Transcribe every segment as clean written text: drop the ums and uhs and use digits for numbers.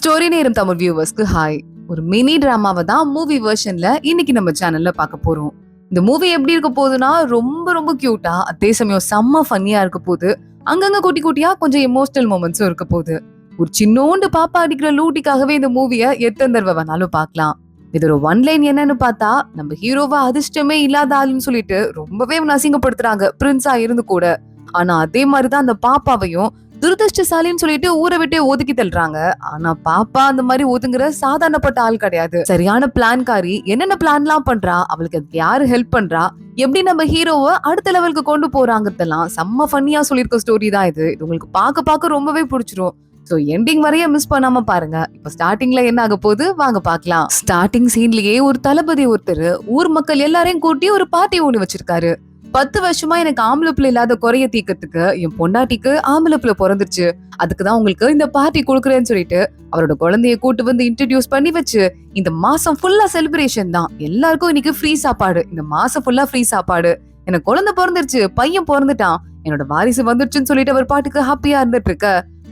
Story நேரம் Tamil வியூவர்ஸ்க்கு hi. ஒரு mini டிராமாவை தான் மூவி வெர்ஷன்ல இன்னைக்கு நம்ம சேனல்ல பார்க்க போறோம். இந்த மூவி எப்படி இருக்க போகுதுன்னா ரொம்ப ரொம்ப கியூட்டா, அதே சமயம் செம்ம ஃபன்னியா இருக்க போகுது. அங்கங்க குட்டி குட்டியா கொஞ்சம் எமோஷனல் மொமெண்ட்ஸும் இருக்க போகுது. ஒரு சின்னோண்டு பாப்பா அடிக்கிற லூட்டிக்காகவே இந்த மூவியை எத்தனை தடவை வேணாலும் பார்க்கலாம். இதோட ஒன் லைன் என்னன்னு பார்த்தா, நம்ம ஹீரோவா அதிர்ஷ்டமே இல்லாத ஆளுன்னு சொல்லிட்டு ரொம்பவே அசிங்கப்படுத்துறாங்க பிரின்ஸா இருந்து கூட. ஆனா அதே மாதிரிதான் அந்த பாப்பாவையும் துரதிருஷ்டசாலின்னு சொல்லிட்டு ஊரை விட்டே ஒதுக்கி தள்ளுறாங்க. ஆனா பாப்பா அந்த மாதிரி ஒதுங்குற சாதாரணப்பட்ட ஆள் கிடையாது. சரியான பிளான்காரி. என்னென்ன பிளான் எல்லாம் பண்றா, அவளுக்கு அதுக்கு யாரு ஹெல்ப் பண்றா, எப்படி நம்ம ஹீரோவை அடுத்த லெவலுக்கு கொண்டு போறாங்கதெல்லாம் செம்ம ஃபன்னியா சொல்லியிருக்க ஸ்டோரி தான் இது. உங்களுக்கு பார்க்க ரொம்பவே பிடிச்சிரும். சோ எண்டிங் வரைய மிஸ் பண்ணாம பாருங்க. இப்ப ஸ்டார்டிங்ல என்ன ஆக போகுது வாங்க பாக்கலாம். ஸ்டார்டிங் சீன்லயே ஒரு தளபதி ஒருத்தர் ஊர் மக்கள் எல்லாரையும் கூட்டி ஒரு பார்ட்டி ஒண்ணு வச்சிருக்காரு. 10 வருஷமா எனக்கு ஆம்பளை பிள்ளை இல்லாத குறைய தீக்கிறதுக்கு என் பொண்டாட்டிக்கு ஆம்பளை பிள்ளை பிறந்துருச்சு, அதுக்குதான் உங்களுக்கு இந்த பார்ட்டி கொடுக்குறேன்னு சொல்லிட்டு அவரோட குழந்தைய கூட்டு வந்து இன்ட்ரடியூஸ் பண்ணி வச்சு இந்த மாசம் ஃபுல்லா செலிப்ரேஷன் தான். எல்லாருக்கும் இன்னைக்கு ஃப்ரீ சாப்பாடு, இந்த மாசம் ஃபுல்லா ஃப்ரீ சாப்பாடு, எனக்கு குழந்தை பிறந்துருச்சு, பையன் பிறந்துட்டான், என்னோட வாரிசு வந்துருச்சுன்னு சொல்லிட்டு அவர் பாட்டுக்கு ஹாப்பியா இருந்துட்டு இருக்க.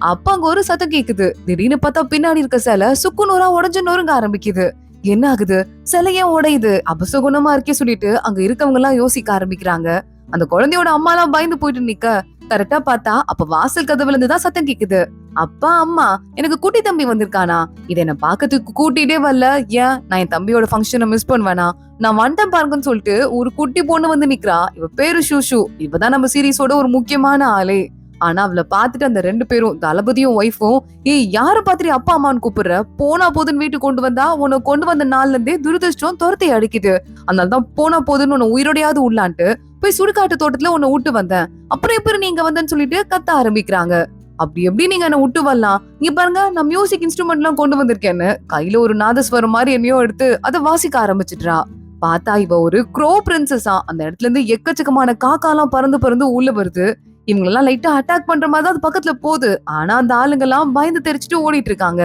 அப்ப அங்க ஒரு சத்தம் கேக்குது. திடீர்னு பார்த்தா பின்னாடி இருக்க சிலை சுக்குநூறா உடஞ்சு நொறுங்க ஆரம்பிக்குது. என்ன ஆகுது, சிலையே உடையுது, அபசகுணமா இருக்கே சொல்லிட்டு அங்க இருக்கவங்க எல்லாம் யோசிக்க ஆரம்பிக்கிறாங்க. அந்த குழந்தையோட அம்மா எல்லாம் பயந்து போயிட்டு நிக்க. கரெக்டா பார்த்தா அப்ப வாசல் கதவுல இருந்துதான் சத்தம் கேக்குது. அப்பா அம்மா, எனக்கு குட்டி தம்பி வந்திருக்கானா, இதை என்ன பாக்கிறதுக்கு கூட்டிட்டே வரல, ஏன் நான் என் தம்பியோட ஃபங்க்ஷனை மிஸ் பண்ணுவேனா, நான் வந்துட்டேன் பாருங்கன்னு சொல்லிட்டு ஒரு குட்டி பொண்ணு வந்து நிக்கிறா. இவ பேரு ஷூஷு. இவதான் நம்ம சீரீஸோட ஒரு முக்கியமான ஆளே. ஆனா அவளை பாத்துட்டு அந்த 2 பேரும், தளபதியும் ஒய்ஃபும், ஏய் யார பாத்திரி அப்பா அம்மான்னு கூப்பிடுற, போனா போதுன்னு வீட்டுக்கு கொண்டு வந்தா உன்னை கொண்டு வந்த நாள்ல இருந்தே துரதிருஷ்டம் துரத்தை அடிக்குது, அதனாலதான் போனா போதுன்னு உன்னை உயிரோடையாவது உள்ளான்ட்டு போய் சுடுகாட்டு தோட்டத்துல உன்னை விட்டு வந்தேன், அப்புறம் எப்படி நீங்க வந்தேன்னு சொல்லிட்டு கத்த ஆரம்பிக்கிறாங்க. அப்படி எப்படி நீங்க என்ன விட்டு வரலாம், இங்க பாருங்க நான் மியூசிக் இன்ஸ்ட்ருமெண்ட் எல்லாம் கொண்டு வந்திருக்கேன்னு கையில ஒரு நாதஸ்வரம் மாதிரி என்னையோ எடுத்து அதை வாசிக்க ஆரம்பிச்சிடுறா. பார்த்தா இவ ஒரு க்ரோ பிரின்சஸா. அந்த இடத்துல இருந்து எக்கச்சக்கமான காக்காலாம் பறந்து பறந்து உள்ள வருது. இவங்க லைட்டா அட்டாக் பண்ற மாதிரி அது பக்கத்துல போகுது. ஆனா அந்த ஆளுங்க எல்லாம் பயந்து தெரிச்சுட்டு ஓடிட்டு இருக்காங்க.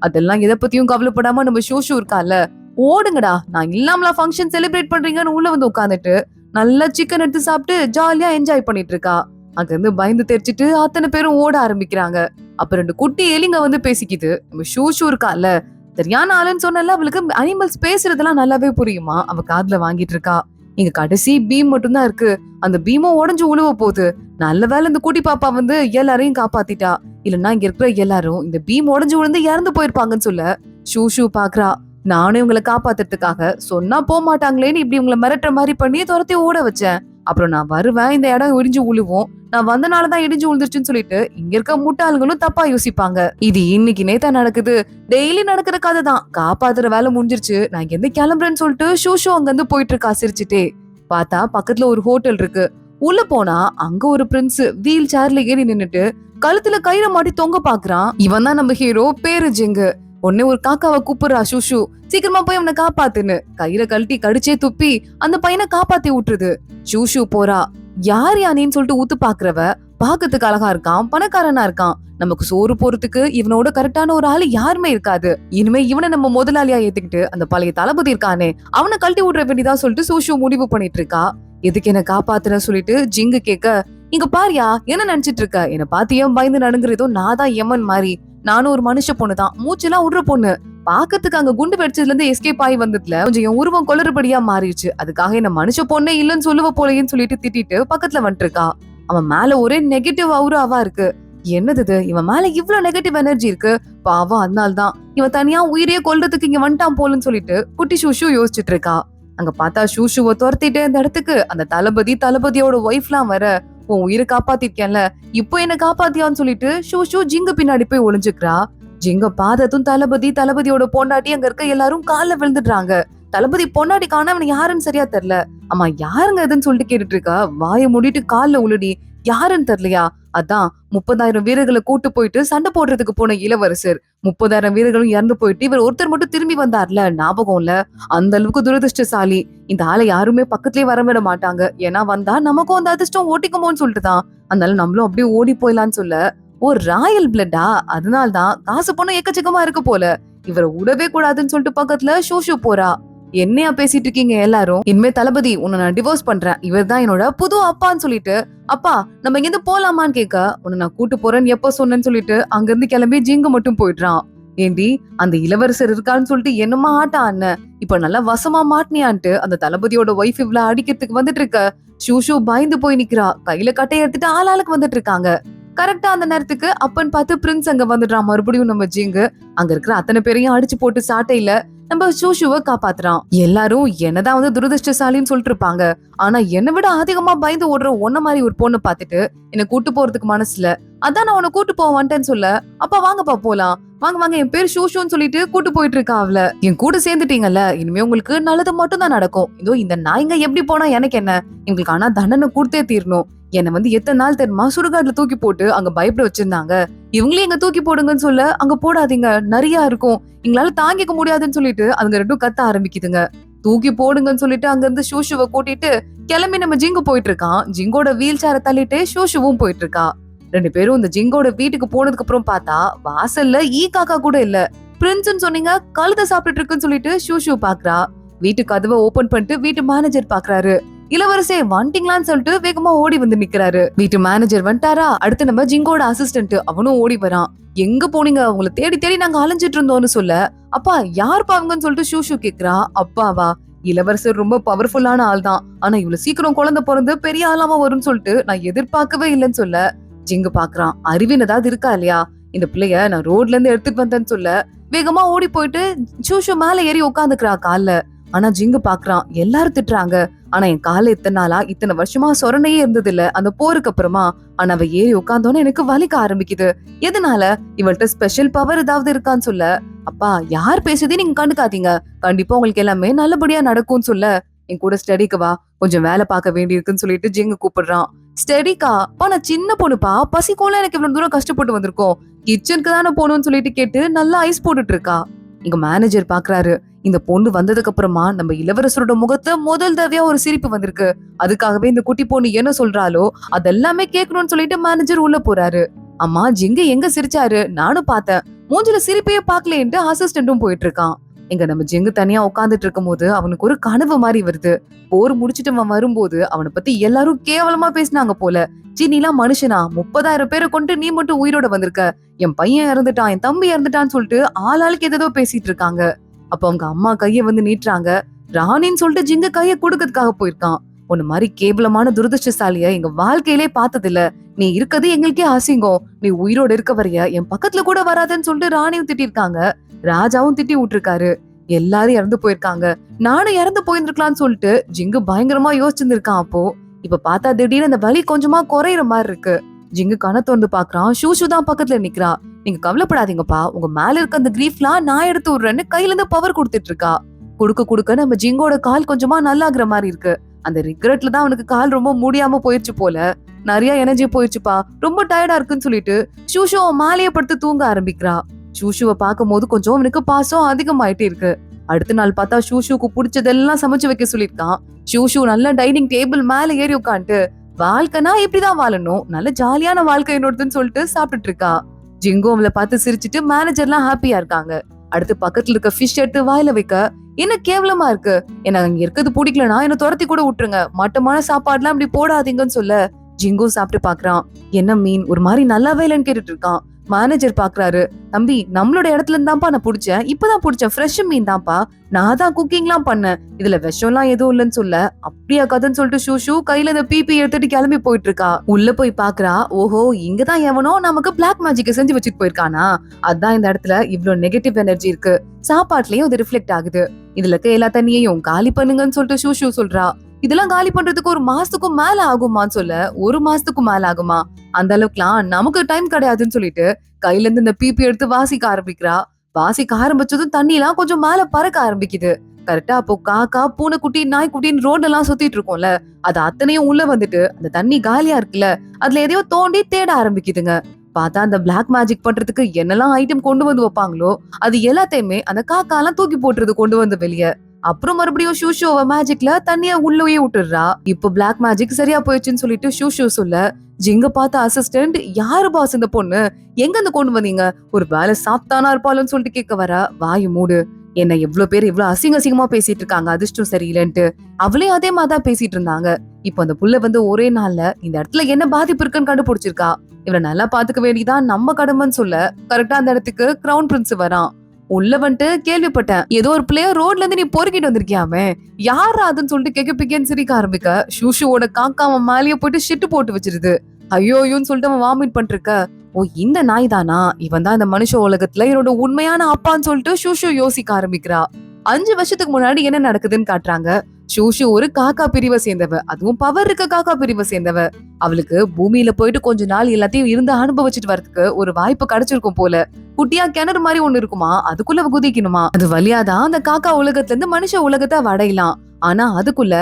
அதெல்லாம் எதை பத்தியும் கவலைப்படாம நம்ம ஷூஷு இருக்கால, ஓடுங்கடா, நான் இல்லாமலா ஃபங்க்ஷன் செலிப்ரேட் பண்றீங்கன்னு உள்ள வந்து உட்காந்துட்டு நல்லா சிக்கன் எடுத்து சாப்பிட்டு ஜாலியா என்ஜாய் பண்ணிட்டு இருக்கா. அங்க இருந்து பயந்து தெரிச்சுட்டு அத்தனை பேரும் ஓட ஆரம்பிக்கிறாங்க. அப்ப 2 குட்டி எலிங்க வந்து பேசிக்குது. நம்ம ஷூஷு இருக்கால, சரியான ஆளுன்னு சொன்னால அவளுக்கு அனிமல்ஸ் பேசுறதெல்லாம் நல்லாவே புரியுமா, அவ காதுல வாங்கிட்டு இருக்கா. இங்க கடைசி பீம் மட்டும் தான் இருக்கு. அந்த பீமும் உடஞ்சு உழுவ போகுது. நல்ல வேலை இந்த குட்டி பாப்பா வந்து எல்லாரையும் காப்பாத்திட்டா, இல்லன்னா இங்க இருக்கிற எல்லாரும் இந்த பீம் உடஞ்சு விழுந்து இறந்து போயிருப்பாங்கன்னு சொல்ல ஷூ பாக்குறா. நானும் இவங்களை காப்பாத்துறதுக்காக சொன்னா போக மாட்டாங்களேன்னு இப்படி இவங்களை மிரட்டுற மாதிரி பண்ணி துரத்தி ஓட வச்சேன். அப்புறம் நான் வருவேன், இந்த இடம் இடிஞ்சு உழுவும், நான் வந்தனாலதான் இடிஞ்சு விழுந்துருச்சுன்னு சொல்லிட்டு இங்க இருக்க முட்டாளுங்களும் தப்பா யோசிப்பாங்க. இது இன்னைக்கு நேத்தா நடக்குது, டெய்லி நடக்கிற கதை தான். காப்பாத்துற வேலை முடிஞ்சிருச்சு, நான் இங்க இருந்து கிளம்புறேன்னு சொல்லிட்டு ஷூ அங்க இருந்து போயிட்டு இருக்கா சிரிச்சுட்டே. பார்த்தா பக்கத்துல ஒரு ஹோட்டல் இருக்கு. உள்ள போனா அங்க ஒரு பிரின்ஸ் வீல் சேர்ல ஏறி நின்னுட்டு கழுத்துல கயிறை மாட்டி தொங்க பாக்குறான். இவன் தான் நம்ம ஹீரோ, பேரு ஜிங்கு. உடனே ஒரு காக்காவை கூப்பிடுறா ஷூஷு, சீக்கிரமா போய் அவனை காப்பாத்துன்னு. கயிறை கழட்டி கடிச்சே துப்பி அந்த பையனை காப்பாத்தி விட்டுருது. ஷூஷு போறா. யார் யானேன்னு சொல்லிட்டு ஊத்து பாக்குறவ பாக்கிறதுக்கு அழகா இருக்கான், பணக்காரனா இருக்கான். நமக்கு சோறு போறதுக்கு இவனோட கரெக்டான ஒரு ஆளு யாருமே இருக்காது. இனிமே இவனை நம்ம முதலாளியா ஏத்துக்கிட்டு அந்த பழைய தளபதி இருக்கானே அவனை கழட்டி விடுற வேண்டியதா சொல்லிட்டு சூஷு முடிவு பண்ணிட்டு இருக்கா. எதுக்கு என்ன காப்பாத்துற சொல்லிட்டு ஜிங்கு கேட்க, இங்க பாரியா என்ன நினைச்சிட்டு இருக்க, என்ன பார்த்து ஏன் பயந்து நடுங்குறதோ, நான் தான் எமன் மாதிரி, நானும் ஒரு மனுஷ பொண்ணுதான், மூச்செல்லாம் விடுற பொண்ணு. பாக்கிறதுக்கு அங்க குண்டு வெடிச்சதுல இருந்து எஸ்கேப் ஆகி வந்ததுல கொஞ்சம் என் உருவம் கொளறுபடியா மாறிடுச்சு, அதுக்காக என்ன மனுஷ பொண்ணே இல்லன்னு சொல்லுவ போலேன்னு சொல்லிட்டு திட்டிட்டு பக்கத்துல வந்துட்டு இருக்கா. அவன் மேல ஒரே நெகட்டிவ் அவுராவா இருக்கு. என்னது இது, இவன் மேல இவ்வளவு நெகட்டிவ் எனர்ஜி இருக்கு, பாவம் அதனால்தான் இவன் தனியா உயிரையே கொல்றதுக்கு இங்க வந்துட்டான் போலன்னு சொல்லிட்டு குட்டி ஷூஷு யோசிச்சுட்டு இருக்கா. அங்க பார்த்தா ஷூஷுவை துரத்திட்டு இந்த இடத்துக்கு அந்த தளபதியோட ஒய்ஃப்லாம் வர, உன் உயிரை காப்பாத்திருக்கேன்ல இப்போ என்ன காப்பாத்தியான்னு சொல்லிட்டு ஷூஷு ஜிங்கு பின்னாடி போய் ஒளிஞ்சுக்கிறா. ஜிங்க பாதத்தும் தளபதியோட பொண்டாட்டி அங்க இருக்க எல்லாரும் கால்ல விழுந்துடுறாங்க. தளபதி பொண்டாட்டி காண அவன் யாருன்னு சரியா தெரியல. ஆமா யாருங்க இதுன்னு சொல்லிட்டு கேட்டுட்டு இருக்கா. வாயை மூடிட்டு கால்ல உளுடி, யாருன்னு தெரியலையா, அதான் 30,000 வீரர்களை கூட்டு போயிட்டு சண்டை போடுறதுக்கு போன இளவரசர். 30,000 வீரர்களும் இறந்து போயிட்டு இவர் ஒருத்தர் மட்டும் திரும்பி வந்தார்ல, ஞாபகம் இல்ல, அந்த அளவுக்கு துரதிருஷ்டசாலி. இந்த ஆளை யாருமே பக்கத்துலயே வர விட மாட்டாங்க, ஏன்னா வந்தா நமக்கும் அந்த அதிர்ஷ்டம் ஓட்டிக்குமோன்னு சொல்லிட்டுதான், அதனால நம்மளும் அப்படியே ஓடி போயிடலான்னு சொல்ல, ஓ ராயல் பிளட்டா, அதனால்தான் காசு பணம் எக்கச்சக்கமா இருக்கு போல, இவரை விடவே கூடாதுன்னு சொல்லிட்டு பக்கத்துல ஷூ போறா. என்னையா பேசிட்டு இருக்கீங்க எல்லாரும், இனிமே தளபதி உன்னை நான் டிவோர்ஸ் பண்றேன், இவர் தான் என்னோட புது அப்பான்னு சொல்லிட்டு, அப்பா நம்ம இங்க இருந்து போலாமான்னு கேட்க, உன்னை நான் கூட்டு போறேன்னு எப்ப சொன்னேன்னு சொல்லிட்டு அங்க இருந்து கிளம்பி ஜிங்கு மட்டும் போயிடுறான். ஏண்டி அந்த இளவரசர் இருக்கான்னு சொல்லிட்டு என்னமா ஆட்டா அண்ணன் இப்ப நல்லா வசமா மாட்டினியான்ட்டு அந்த தளபதியோட ஒய்ஃப் இவ்வளவு அடிக்கிறதுக்கு வந்துட்டு இருக்க. ஷூ பயந்து போய் நிக்கிறா. கையில கட்டையை எடுத்துட்டு ஆளாளுக்கு வந்துட்டு இருக்காங்க. கரெக்டா அந்த நேரத்துக்கு அப்பன்னு பார்த்து பிரின்ஸ் அங்க வந்துடுறான். மறுபடியும் நம்ம ஜிங்கு அங்க இருக்கிற அத்தனை பேரையும் அடிச்சு போட்டு சாட்டையில நம்ம ஷூவை காப்பாத்துறான். எல்லாரும் என்னதான் துரதிருஷ்டசாலின்னு சொல்லிட்டு இருப்பாங்க. ஆனா என்னை விட அதிகமா பயந்து ஓடுற ஒன்ன மாதிரி ஒரு பொண்ணு பாத்துட்டு என்ன கூட்டு போறதுக்கு மனசுல, அதான் நான் உன்னை கூட்டு போவான்ட்டேன்னு சொல்ல, அப்பா வாங்கப்பா போலாம், வாங்க வாங்க என் பேர் ஷூன்னு சொல்லிட்டு கூட்டு போயிட்டு இருக்கா. அவள என் கூட சேர்ந்துட்டீங்கல்ல, இனிமே உங்களுக்கு நல்லது மட்டும் தான் நடக்கும். இதோ இந்த நாய்ங்க எப்படி போனா எனக்கு என்ன, எங்களுக்கு ஆனா தண்டனை கொடுத்தே தீரணும். என்ன எத்தனை நாள் தெரியுமா சுடுகாட்டுல தூக்கி போட்டு அங்க பயப்பட வச்சிருந்தாங்க. இவங்களே எங்க தூக்கி போடுங்கன்னு சொல்ல, அங்க போடாதீங்க நிறைய இருக்கும், எங்களால தாங்கிக்க முடியாதுன்னு சொல்லிட்டு அதுங்க ரெண்டும் கத்த ஆரம்பிக்குதுங்க. தூக்கி போடுங்கன்னு சொல்லிட்டு அங்க இருந்து ஷூவை கூட்டிட்டு கிளம்பி நம்ம ஜிங்கு போயிட்டு இருக்கான். ஜிங்கோட வீல் சேரை தள்ளிட்டு ஷூவும் போயிட்டு இருக்கா. ரெண்டு பேரும் இந்த ஜிங்கோட வீட்டுக்கு போனதுக்கு அப்புறம் பார்த்தா வாசல்ல காக்கா கூட இல்ல. பிரின்ஸ்ன்னு சொன்னீங்க, கழுத சாப்பிட்டு இருக்குன்னு சொல்லிட்டு ஷூ பாக்குறா. வீட்டு கதவை ஓபன் பண்ணிட்டு வீட்டு மேனேஜர் பாக்குறாரு. இளவரசே வந்துட்டீங்களான்னு சொல்லிட்டு வேகமா ஓடி வந்து நிக்கிறாரு. வீட்டு மேனேஜர் வந்துட்டாரா. அடுத்து நம்ம ஜிங்கோட அசிஸ்டன்ட் அவனும் ஓடி வரான். எங்க போனீங்க, உங்களை தேடி தேடி நாங்க அலைஞ்சிட்டு இருந்தோம்னு சொல்ல, அப்பா யார் பாவங்கன்னு சொல்லிட்டு ஷூ கேக்குறா. அப்பாவா, இளவரசர் ரொம்ப பவர்ஃபுல்லான ஆள் தான், ஆனா இவ்வளவு சீக்கிரம் குழந்தை பிறந்து பெரிய ஆளாம வரும்னு சொல்லிட்டு நான் எதிர்பார்க்கவே இல்லைன்னு சொல்ல, ஜிங்கு பாக்குறான். அறிவின் ஏதாவது இருக்கா இல்லையா, இந்த பிள்ளைய நான் ரோட்ல இருந்து எடுத்துட்டு வந்தேன்னு சொல்ல வேகமா ஓடி போயிட்டு ஷூ மேல ஏறி உட்காந்துக்கிறா கால்ல. ஆனா ஜிங்கு பாக்குறான், எல்லாரும் திட்டுறாங்க, ஆனா என் கால இத்தனை வருஷமா சொரணையே இருந்தது இல்ல அந்த போருக்கு அப்புறமா. ஆனா அவ ஏறி உட்காந்தோன்னு எனக்கு வலிக்க ஆரம்பிக்குது. எதனால, இவள்கிட்ட ஸ்பெஷல் பவர் ஏதாவது இருக்கான்னு சொல்ல, அப்பா யார் பேசுதே நீங்க கண்டுக்காதீங்க, கண்டிப்பா உங்களுக்கு எல்லாமே நல்லபடியா நடக்கும்னு சொல்ல, என் கூட ஸ்டடிக்கு வா, கொஞ்சம் வேலை பார்க்க வேண்டி இருக்குன்னு சொல்லிட்டு ஜிங்கு கூப்பிடுறான். ஸ்டடிக்கா, அப்பா நான் சின்ன பொண்ணுப்பா, பசிக்கோல எனக்கு இவ்வளவு தூரம் கஷ்டப்பட்டு வந்திருக்கோம், கிச்சனுக்கு தானே போகணும்னு சொல்லிட்டு கேட்டு நல்லா ஐஸ் போட்டுட்டு இருக்கா. எங்க மேனேஜர் பாக்குறாரு, இந்த பொண்ணு வந்ததுக்கு அப்புறமா நம்ம இளவரசரோட முகத்துல முதல் தடவையா ஒரு சிரிப்பு வந்திருக்கு, அதுக்காகவே இந்த குட்டி பொண்ணு என்ன சொல்றாளோ அதெல்லாமே கேட்கணும்னு சொல்லிட்டு மேனேஜர் உள்ள போறாரு. அம்மா ஜிங்க எங்க சிரிச்சாரு, நானும் பார்த்தேன், மூஞ்சில சிரிப்பையே பாக்கலேன்ட்டு அசிஸ்டன்டும் போயிட்டு இருக்கான். எங்க நம்ம ஜிங்கு தனியா உட்காந்துட்டு இருக்கும் போது அவனுக்கு ஒரு கனவு மாதிரி வருது. போர் முடிச்சுட்டு அவன் வரும்போது அவனை பத்தி எல்லாரும் கேவலமா பேசினாங்க போல. நீலாம் மனுஷனா, 30,000 பேரை கொண்டு நீ மட்டும் உயிரோட வந்திருக்க, என் பையன் இறந்துட்டான், என் தம்பி இறந்துட்டான்னு சொல்லிட்டு ஆளாளுக்கு ஏதோ பேசிட்டு இருக்காங்க. அப்ப அவங்க அம்மா கைய நீட்டுறாங்க. ராணின்னு சொல்லிட்டு ஜிங்க கைய கொடுக்கறதுக்காக போயிருக்கான். உன்ன மாதிரி கேவலமான துரதிருஷ்டசாலிய எங்க வாழ்க்கையிலே பார்த்தது இல்ல, நீ இருக்கிறது எங்களுக்கே அசிங்கம், நீ உயிரோட இருக்க வரைய என் பக்கத்துல கூட வராதுன்னு சொல்லிட்டு ராணியும் திட்டிருக்காங்க. ராஜாவும் திட்டி விட்டுருக்காரு. எல்லாரும் இறந்து போயிருக்காங்க, நானும் இறந்து போயிருந்திருக்கலாம்னு சொல்லிட்டு ஜிங்கு பயங்கரமா யோசிச்சிருந்திருக்கான். அப்போ இப்ப பார்த்தா திடீர்னு அந்த வலி கொஞ்சமா குறையிற மாதிரி இருக்கு. ஜிங்கு கண்ணை திறந்து பாக்குறான். ஷூ தான் பக்கத்துல நிக்கிறா. நீங்க கவலைப்படாதீங்கப்பா, உங்க மேல இருக்க அந்த கிரீஃப்லாம் நான் எடுத்து விடுறேன்னு கையில இருந்து பவர் கொடுத்துட்டு இருக்கா. குடுக்க நம்ம ஜிங்கோட கால் கொஞ்சமா நல்லாகிற மாதிரி இருக்கு. அந்த ரிக்ரெட்ல தான் அவனுக்கு கால் ரொம்ப முடியாம போயிடுச்சு போல, நிறைய எனர்ஜி போயிடுச்சுப்பா, ரொம்ப டயர்டா இருக்குன்னு சொல்லிட்டு ஷூ மேலேயே படுத்து தூங்க ஆரம்பிக்கிறா. ஷூவை பார்க்கும் போது கொஞ்சம் அவனுக்கு பாசம் அதிகமாயிட்டே இருக்கு. அடுத்த நாள் பார்த்தா ஷூக்கு பிடிச்சதெல்லாம் சமைச்சு வைக்க சொல்லிருக்கான். ஷூ நல்ல டைனிங் டேபிள் மேல ஏறி உட்காந்துட்டு வாழ்க்கைனா இப்படிதான் வாழணும், நல்ல ஜாலியான வாழ்க்கை என்னோடதுன்னு சொல்லிட்டு சாப்பிட்டுட்டு இருக்கா. ஜிங்கு அவளை பார்த்து சிரிச்சுட்டு மேனேஜர்லாம் ஹாப்பியா இருக்காங்க. அடுத்து பக்கத்துல இருக்க ஃபிஷ் எடுத்து வாயில வைக்க, என்ன கேவலமா இருக்கு, எனக்கு அங்க இருக்கிறது பிடிக்கலனா என்ன துரத்தி கூட விட்டுருங்க, மட்டமான சாப்பாடுலாம் இப்படி போடாதீங்கன்னு சொல்ல ஜிங்கு சாப்பிட்டு பாக்குறான். என்ன மீன் ஒரு மாதிரி நல்லாவே இல்லைன்னு கேட்டுட்டு இருக்கான். மேனேஜர் பாக்குறாரு, தம்பி நம்மளோட இடத்துல இருந்தான்ப்பா நான் புடிச்சேன், இப்பதான் புடிச்சேன், ஃப்ரெஷ் மீன் தான்ப்பா, நான் தான் குக்கிங் எல்லாம் பண்ணேன், இதுல விஷம் எல்லாம் எதுவும் இல்லைன்னு சொல்ல, அப்படியா கதைன்னு சொல்லிட்டு ஷூ கையில இந்த பிபி எடுத்துட்டு கிளம்பி போயிட்டு இருக்கா. உள்ள போய் பாக்குறா, ஓஹோ இங்கதான் எவனோ நமக்கு பிளாக் மேஜிக் செஞ்சு வச்சுட்டு போயிருக்கானா, அதான் இந்த இடத்துல இவ்வளவு நெகட்டிவ் எனர்ஜி இருக்கு, சாப்பாட்டுலயும் அது ரிஃப்ளெக்ட் ஆகுது, இதுல இருக்க எல்லா தண்ணியையும் காலி பண்ணுங்கன்னு சொல்லிட்டு ஷூ சொல்றா. இதெல்லாம் காலி பண்றதுக்கு 1 மாசத்துக்கும் மேல ஆகுமான்னு சொல்ல, 1 மாசத்துக்கும் மேல ஆகுமா, அந்த அளவுக்குலாம் நமக்கு டைம் கிடையாதுன்னு சொல்லிட்டு கையில இருந்து இந்த பிபி எடுத்து வாசிக்க ஆரம்பிக்கிறா. வாசிக்க ஆரம்பிச்சதும் தண்ணி எல்லாம் கொஞ்சம் மேல பறக்க ஆரம்பிக்குது. கரெக்டா அப்போ காக்கா, பூனைக்குட்டி, நாய்க்குட்டின்னு ரோட் எல்லாம் சுத்திட்டு இருக்கோம்ல, அது அத்தனையும் உள்ள வந்துட்டு அந்த தண்ணி காலியா இருக்குல்ல, அதுல எதையோ தோண்டி தேட ஆரம்பிக்குதுங்க. பார்த்தா அந்த பிளாக் மேஜிக் பண்றதுக்கு என்னெல்லாம் ஐட்டம் கொண்டு வந்து வைப்பாங்களோ அது எல்லாத்தையுமே அந்த காக்கா எல்லாம் தூக்கி போட்டுறது கொண்டு வந்து வெளியே. அப்புறம் மறுபடியும் ஷூவை மேஜிக்ல தண்ணிய உள்ளவே விட்டுறா. இப்போ பிளாக் மேஜிக் சரியா போயிடுச்சுன்னு சொல்லிட்டு ஷூ சொல்ல, ஜிங்க பார்த்த அசிஸ்டன்ட், யாரு பாஸ் இந்த பொண்ணு, எங்க இருந்து கொண்டு வந்தீங்க, ஒரு வேலை சாப்பிட்டானா இருப்பாளுன்னு சொல்லிட்டு கேட்க வர, வாயு மூடு, என்ன எவ்வளவு பேர் இவ்வளவு அசிங்கமா பேசிட்டு இருக்காங்க, அதிர்ஷ்டம் சரியில்லைன்ட்டு அவளையும் அதே மாதிரிதான் பேசிட்டு இருந்தாங்க. இப்போ அந்த புள்ள ஒரே நாள்ல இந்த இடத்துல என்ன பாதிப்பு இருக்குன்னு கண்டுபிடிச்சிருக்கா. இவரை நல்லா பாத்துக்க வேண்டியதான் நம்ம கடமைன்னு சொல்ல கரெக்டா அந்த இடத்துக்கு கிரவுன் பிரின்ஸ் வரான். உள்ள வந்துட்டு கேள்விப்பட்டேன், ஏதோ ஒரு பிளேயர் ரோட்ல இருந்து நீ பொறுக்கிட்டு வந்திருக்கியாமே, யாரா அதுன்னு சொல்லிட்டு கேக்க பிக்கேன்னு சிரிக்க ஆரம்பிக்க ஷூஷுவோட காக்கா அவன் மேலேயே போயிட்டு ஷிட்டு போட்டு வச்சிருது. ஐயோயோன்னு சொல்லிட்டு அவன் வாமிட் பண்ணிருக்க. ஓ இந்த நாய் தானா, இவன் தான் இந்த மனுஷ உலகத்துல என்னோட உண்மையான அப்பான்னு சொல்லிட்டு ஷூஷு யோசிக்க ஆரம்பிக்கிறா. 5 வருஷத்துக்கு முன்னாடி என்ன நடக்குதுன்னு காட்டுறாங்க. ஷூஷு ஒரு காக்கா பிரிவை சேர்ந்தவ, அதுவும் பவர் இருக்க காக்கா பிரிவை சேர்ந்தவ. அவளுக்கு பூமியில போயிட்டு கொஞ்ச நாள் எல்லாத்தையும் இருந்து அனுபவிச்சுட்டு வரதுக்கு ஒரு வாய்ப்பு கிடைச்சிருக்கும் போல. குட்டியா கிணறு மாதிரி ஒண்ணு இருக்குமா, அதுக்குள்ள குதிக்கணுமா. அது வழியாதான் அந்த காக்கா உலகத்துல இருந்து மனுஷ உலகத்தை அடையலாம். ஆனா அதுக்குள்ள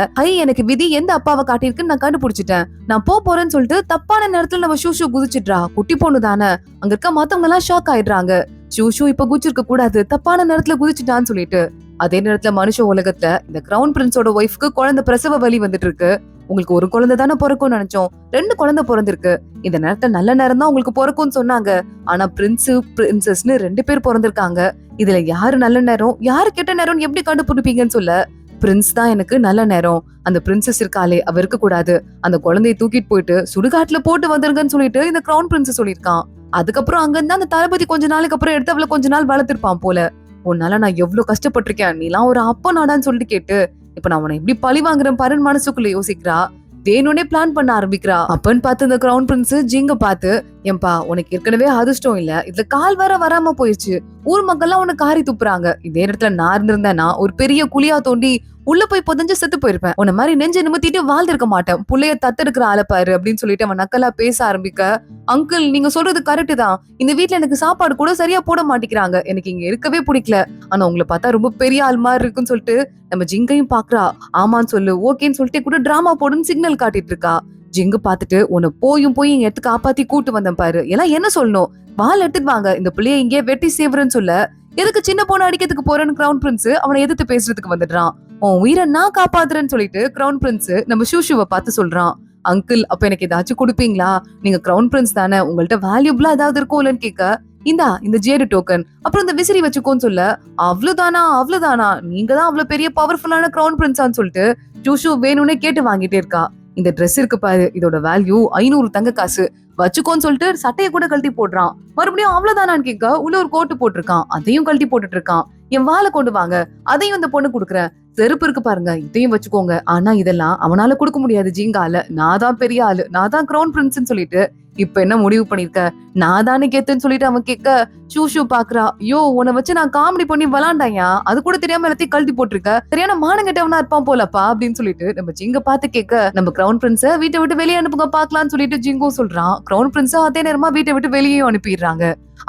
எனக்கு விதி எந்த அப்பாவை காட்டியிருக்குன்னு நான் கண்டுபிடிச்சிட்டேன், நான் போறேன்னு சொல்லிட்டு தப்பான நேரத்துல நம்ம ஷூஷு குதிச்சிட்றா. குட்டி பொண்ணு தானே, அங்க இருக்க மத்தவங்க எல்லாம் ஷாக் ஆயிடுறாங்க. ஷூஷு இப்ப குதிச்சிருக்க கூடாது, தப்பான நேரத்துல குதிச்சுட்டான்னு சொல்லிட்டு. அதே நேரத்துல மனுஷ உலகத்துல இந்த கிரவுன் பிரின்ஸோட ஒய்ஃப்க்கு குழந்தை பிரசவ வலி வந்துட்டு இருக்கு. உங்களுக்கு ஒரு குழந்தை தானே பிறக்கும்னு நினைச்சோம், 2 குழந்தை பிறந்திருக்கு. இந்த நேரத்துல நல்ல நேரம் தான் உங்களுக்கு பிறக்கும்னு சொன்னாங்க. ஆனா பிரின்ஸ் பிரின்சஸ்னு 2 பேர் பிறந்திருக்காங்க. இதுல யாரு நல்ல நேரம் யாரு கெட்ட நேரம் எப்படி கண்டுபிடிப்பீங்கன்னு சொல்ல, பிரின்ஸ் தான் எனக்கு நல்ல நேரம். அந்த பிரின்சஸ் இருக்காளே அவ இருக்க கூடாது, அந்த குழந்தைய தூக்கிட்டு போயிட்டு சுடுகாட்டுல போட்டு வந்துருங்கன்னு சொல்லிட்டு இந்த கிரவுன் பிரின்ஸ் சொல்லியிருக்கான். அதுக்கப்புறம் அங்க இருந்தா அந்த தளபதி கொஞ்ச நாளைக்கு அப்புறம் எடுத்து அவளை கொஞ்ச நாள் வளர்த்திருப்பான் போல. உன்னால நான் எவ்வளவு கஷ்டப்பட்டிருக்கேன், நீலாம் ஒரு அப்பா நாடான்னு சொல்லிட்டு கேட்டு இப்ப நான் உன்னை எப்படி பழி வாங்குறேன் பாருன்னு மனசுக்குள்ள யோசிக்கிறா. வேணும்னே பிளான் பண்ண ஆரம்பிக்கிறா. அப்பன்னு பார்த்து இந்த கிரவுன் பிரின்ஸ் ஜிங்க பார்த்து, ஏன்பா உனக்கு ஏற்கனவே அதிர்ஷ்டம் இல்ல, இதுல கால் வர வராம போயிடுச்சு, ஊர் மக்கள்லாம் உனக்கு காரி துப்புறாங்க. இதே இடத்துல நான் இருந்திருந்தேன்னா ஒரு பெரிய குழியா தோண்டி உள்ள போய் புதஞ்சு செத்து போயிருப்பேன். உன்ன மாதிரி நெஞ்ச நிமித்திட்டு வாழ்ந்திருக்க மாட்டேன், புள்ளைய தத்தெடுக்கிற ஆளப்பாரு அப்படின்னு சொல்லிட்டு அவன் நக்கலா பேச ஆரம்பிக்க, அங்கிள் நீங்க சொல்றது கரெக்ட் தான், இந்த வீட்டுல எனக்கு சாப்பாடு கூட சரியா போட மாட்டேங்கிறாங்க, எனக்கு இங்க இருக்கவே பிடிக்கல, ஆனா உங்களை பார்த்தா ரொம்ப பெரிய ஆள் மாதிரி இருக்குன்னு சொல்லிட்டு நம்ம ஜிங்கையும் பாக்குறா. ஆமான்னு சொல்லு, ஓகேன்னு சொல்லிட்டு கூட டிராமா போடுன்னு சிக்னல் காட்டிட்டு இருக்கா. ஜிங்கு பாத்துட்டு, உன்னை போய் எங்க எடுத்து காப்பாத்தி கூட்டு வந்தேன் பாரு, எல்லாம் என்ன சொல்லணும், வால் எடுத்துட்டு வாங்க, இந்த பிள்ளைய இங்கே வெட்டி சேவரன்னு சொல்ல, எதுக்கு சின்ன பொண்ணு அடிக்கிறதுக்கு போறேன்னு கிரவுன் பிரின்ஸ் அவனை எதிர்த்து பேசுறதுக்கு வந்துடுறான். உன் உயிரை நான் காப்பாத்துறேன்னு சொல்லிட்டு கிரவுன் பிரின்ஸ் நம்ம ஷூஷுவை பார்த்து சொல்றான். அங்கிள் அப்ப எனக்கு ஏதாச்சும் கொடுப்பீங்களா, நீங்க கிரவுன் பிரின்ஸ் தானே, உங்கள்ட்ட வேல்யூபிளா ஏதாவது இருக்கும் இல்லன்னு கேட்க, இந்த ஜேடு டோக்கன் அப்புறம் இந்த விசிறி வச்சுக்கோன்னு சொல்ல, அவ்வளவுதானா நீங்க தான் அவ்வளவு பெரிய பவர்ஃபுல்லான கிரவுன் பிரின்ஸான்னு சொல்லிட்டு ஷூஷு வேணும்னே கேட்டு வாங்கிட்டே இருக்கா. இந்த ட்ரெஸ் இருக்கு பாரு, இதோட வேல்யூ 500 தங்க காசு, வச்சுக்கோன்னு சொல்லிட்டு சட்டையை கூட கழட்டி போடுறான். மறுபடியும் அவ்வளவுதானான்னு கேட்க உள்ள ஒரு கோட்டு போட்டிருக்கான், அதையும் கழட்டி போட்டுட்டு இருக்கான். என் வாழை கொண்டு வாங்க, அதையும் இந்த பொண்ணு குடுக்குறேன். செருப்பு இருக்கு பாருங்க, இதையும் வச்சுக்கோங்க. ஆனா இதெல்லாம் அவனால கொடுக்க முடியாது ஜிங்கால, நான் தான் பெரிய ஆளு, நான் தான் கிரவுன் பிரின்ஸ்ன்னு சொல்லிட்டு இப்ப என்ன முடிவு பண்ணிருக்க, நான் தானே கேத்துன்னு சொல்லிட்டு அவன் கேட்க ஷூ பாக்குறா. ஐயோ உன்னை வச்சு நான் காமெடி பண்ணி விளாண்டாயா, அது கூட தெரியாம எல்லாத்தையும் கழட்டி போட்டிருக்க, சரியான மானங்கட்டவனா இருப்பான் போலப்பா அப்படின்னு சொல்லிட்டு நம்ம ஜிங்க பார்த்து கேட்க, நம்ம கிரவுன் பிரின்ஸ வீட்டை விட்டு வெளியே அனுப்புங்க பாக்கலாம்னு சொல்லிட்டு ஜிங்கும் சொல்றான். கிரவுன் பிரின்ஸ அதே நேரமா வீட்டை விட்டு வெளியே அனுப்பிடுறாங்க.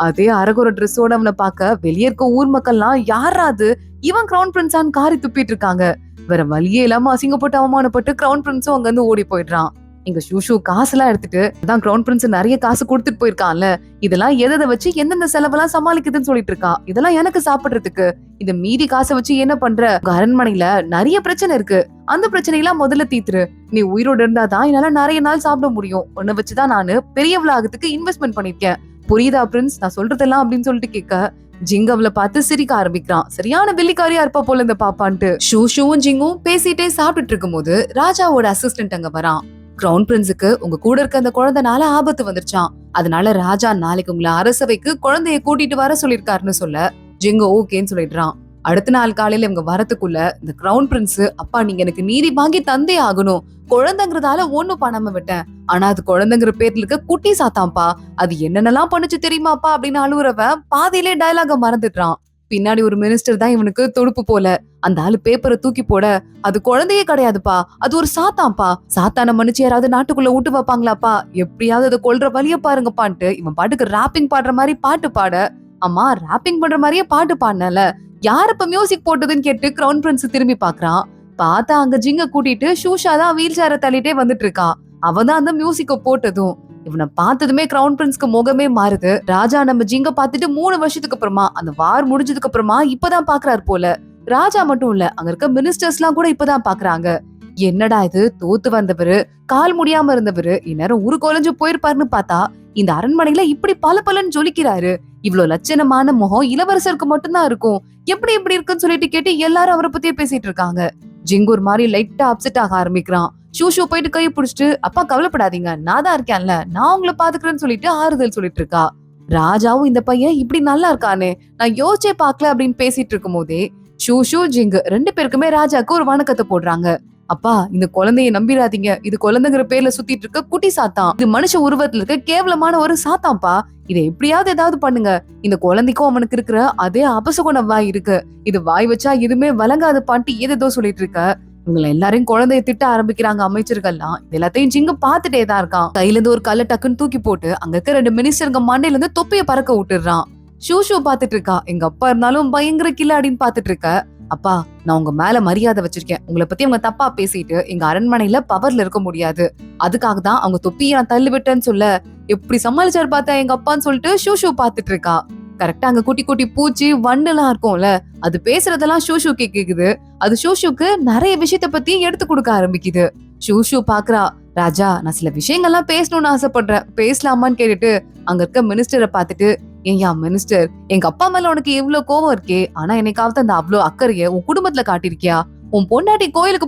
அதே அரகுற ட்ரெஸ்ஸோட அவனை பார்க்க வெளியே இருக்க ஊர் மக்கள்லாம் யாராது இவன் கிரவுன் பிரின்ஸான்னு காரி துப்பிட்டு இருக்காங்க. வேற வழியே இல்லாம அசிங்கப்பட்டு அவமானப்பட்டு கிரவுன் பிரின்ஸும் அங்க இருந்து ஓடி போயிடுறான். இங்க ஷூ காசு எல்லாம் எடுத்துட்டு அதான் கிரவுன் பிரின்ஸ் நிறைய காசு கொடுத்துட்டு போயிருக்கான்ல, இதெல்லாம் எதை வச்சு எந்தெந்த செலவெல்லாம் சமாளிக்குதுன்னு சொல்லிட்டு இருக்கா. இதெல்லாம் எனக்கு சாப்பிடுறதுக்கு, இந்த மீதி காசை வச்சு என்ன பண்ற, அரண்மனையில நிறைய பிரச்சனை இருக்கு, அந்த பிரச்சனையெல்லாம் முதல்ல தீத்துரு, நீ உயிரோடு இருந்தாதான் என்னால நிறைய நாள் சாப்பிட முடியும், உன்னை வச்சுதான் நானு பெரியவளாகத்துக்கு இன்வெஸ்ட்மெண்ட் பண்ணிருக்கேன், புரியுதா பிரின்ஸ் நான் சொல்றதெல்லாம் அப்படின்னு சொல்லிட்டு கேட்க, ஜிங் அவளை பார்த்து சிரிக்க ஆரம்பிக்கிறான். சரியான வெள்ளிக்காரியா இருப்பா போல இந்த பாப்பான்ட்டு. ஷூவும் ஜிங்கும் பேசிட்டே சாப்பிட்டுட்டு இருக்கும் போது ராஜாவோட அசிஸ்டன்ட் அங்க வரான். கிரவுன் பிரின்ஸுக்கு உங்க கூட இருக்க அந்த குழந்தைனால ஆபத்து வந்துருச்சான், அதனால ராஜா நாளைக்கு உங்களை அரசவைக்கு குழந்தைய கூட்டிட்டு வர சொல்லிருக்காருன்னு சொல்ல ஜிங்க ஓகேன்னு சொல்லிடுறான். அடுத்த நாள் காலையில இவங்க வரத்துக்குள்ள இந்த கிரவுன் பிரின்ஸ், அப்பா நீங்க எனக்கு நீதி வாங்கி தந்தே ஆகணும், குழந்தைங்கிறதால ஒண்ணும் பண்ணாம விட்டேன், ஆனா அது குழந்தைங்கிற பேர்ல இருக்க குட்டி சாத்தாம்பா, அது என்னென்னலாம் பண்ணுச்சு தெரியுமாப்பா அப்படின்னு அழுவுறவன் பாதியிலே டயலாக மறந்துடுறான். பின்னாடி ஒரு மினிஸ்டர் தான் இவனுக்கு தொடுப்பு போல, அந்த ஆளு பேப்பரை தூக்கி போட, அது குழந்தையே கிடையாதுப்பா, அது ஒரு சாத்தாம்பா, சாத்தான மன்னிச்சு யாராவது நாட்டுக்குள்ள விட்டு வைப்பாங்களாப்பா, எப்படியாவது அதை கொல்ற வழிய பாருங்கப்பான்ட்டு இவன் பாட்டுக்கு ராப்பிங் பாடுற மாதிரி பாட்டு பாட, அம்மா ராப்பிங் பண்ற மாதிரியே பாட்டு பாடினல, யார் இப்ப மியூசிக் போட்டதுன்னு கேட்டு கிரவுன் பிரின்ஸ் திரும்பி பாக்குறான். பார்த்தா அங்க ஜிங்க கூட்டிட்டு ஷூஷா தான் வீல் சேரை தள்ளிட்டே வந்துட்டு இருக்கா. அவதான் அந்த மியூசிக்க போட்டதும். இவனை பார்த்ததுமே கிரவுன் பிரின்ஸ்க்கு முகமே மாறுது. ராஜா நம்ம ஜிங்க பார்த்துட்டு 3 வருஷத்துக்கு அப்புறமா, அந்த வார் முடிஞ்சதுக்கு அப்புறமா இப்பதான் பாக்குறாரு போல. ராஜா மட்டும் இல்ல, அங்க இருக்க மினிஸ்டர்ஸ் எல்லாம் கூட இப்பதான் பாக்குறாங்க. என்னடா இது, தோத்து வந்தவரு, கால் முடியாம இருந்தவரு, இந்நேரம் ஊரு கொலைஞ்சு போயிருப்பாருன்னு பார்த்தா இந்த அரண்மனையில இப்படி பலன்னு ஜொலிக்கிறாரு, இவ்வளவு லட்சணமான முகம் இளவரசருக்கு மட்டும்தான் இருக்கும், எப்படி இருக்குன்னு சொல்லிட்டு கேட்டு எல்லாரும் அவரை பத்தியே பேசிட்டு இருக்காங்க. ஜிங்கூர் மாதிரி லைட்டா அப்செட் ஆக ஆரம்பிக்கிறான். ஷூ போயிட்டு கையை பிடிச்சிட்டு, அப்பா கவலைப்படாதீங்க, நான் தான் இருக்கேன்ல, நான் உங்களை பாத்துக்கிறேன்னு சொல்லிட்டு ஆறுதல் சொல்லிட்டு இருக்கா. ராஜாவும் இந்த பையன் இப்படி நல்லா இருக்கானே, நான் யோசிச்சே பாக்கல அப்படின்னு பேசிட்டு இருக்கும் போதே ஜிங்கு 2 பேருக்குமே ராஜாக்கு ஒரு வணக்கத்தை போடுறாங்க. அப்பா, இந்த குழந்தைய நம்பிராதீங்க, இது குழந்தைங்கிற பேர்ல சுத்திட்டு இருக்க குட்டி சாத்தான், இது மனுஷ உருவத்துல இருக்க கேவலமான ஒரு சாத்தான்ப்பா, இதை எப்படியாவது ஏதாவது பண்ணுங்க, இந்த குழந்தைக்கும் அவனுக்கு இருக்கிற அதே அபசகுண வாய் இருக்கு, இது வாய் வச்சா எதுவுமே வழங்காது பாண்டி ஏதோ சொல்லிட்டு இருக்க. இவங்களை எல்லாரையும் குழந்தைய திட்ட ஆரம்பிக்கிறாங்க அமைச்சர்கள்லாம். இது எல்லாத்தையும் ஜிங்கு பாத்துட்டே தான் இருக்கான். கையில இருந்து ஒரு கல்ல டக்குன்னு தூக்கி போட்டு அங்க இருக்க 2 மினிஸ்டருங்க மண்டையில இருந்து தொப்பிய பறக்க விட்டுறான். ஷூ பாத்துட்டு இருக்கா. எங்க அப்பா இருந்தாலும் பயங்கர கில்லாடின்னு பாத்துட்டு இருக்க. அப்பா, நான் உங்க மேல மரியாதை வச்சிருக்கேன், உங்களை பத்தி அவங்க தப்பா பேசிட்டு எங்க அரண்மனையில பவர்ல இருக்க முடியாது, அதுக்காக தான் அவங்க தொப்பியை நான் தள்ளி விட்டேன்னு சொல்ல எப்படி சமாளிச்சாரு பார்த்தா எங்க அப்பான்னு சொல்லிட்டு ஷூ பாத்துட்டு இருக்கா. கரெக்டா அங்க குட்டி குட்டி பூச்சி வண்டு எல்லாம் இருக்கும்ல, அது பேசுறதெல்லாம் ஷூ கேக்குது. அது ஷூக்கு நிறைய விஷயத்த பத்தி எடுத்து கொடுக்க ஆரம்பிக்குது. ஷூ பாக்குறா. ராஜா, நான் சில விஷயங்கள்லாம் பேசணும்னு ஆசைப்படுறேன், பேசலாமான்னு கேட்டுட்டு அங்க இருக்க மினிஸ்டரை பாத்துட்டு, ஏயா மினிஸ்டர், எங்க அப்பா மேல உனக்கு இவ்வளவு கோவம் இருக்கே, ஆனா என்னைக்காவது அந்த அவ்வளவு அக்கறைய உன் குடும்பத்துல காட்டிருக்கியா? உன் பொண்டாட்டி கோயிலுக்கு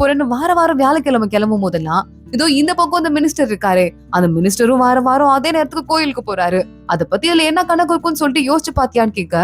போறேன்னு வாரம் வியாழக்கிழமை கிளம்பும் போதெல்லாம் இதோ இந்த பக்கம் அந்த மினிஸ்டர் இருக்காரு, அந்த மினிஸ்டரும் வாரம் அதே நேரத்துக்கு கோயிலுக்கு போறாரு, அத பத்தி அதுல என்ன கணக்கு இருக்குன்னு சொல்லிட்டு யோசிச்சு பாத்தியான்னு கேட்க,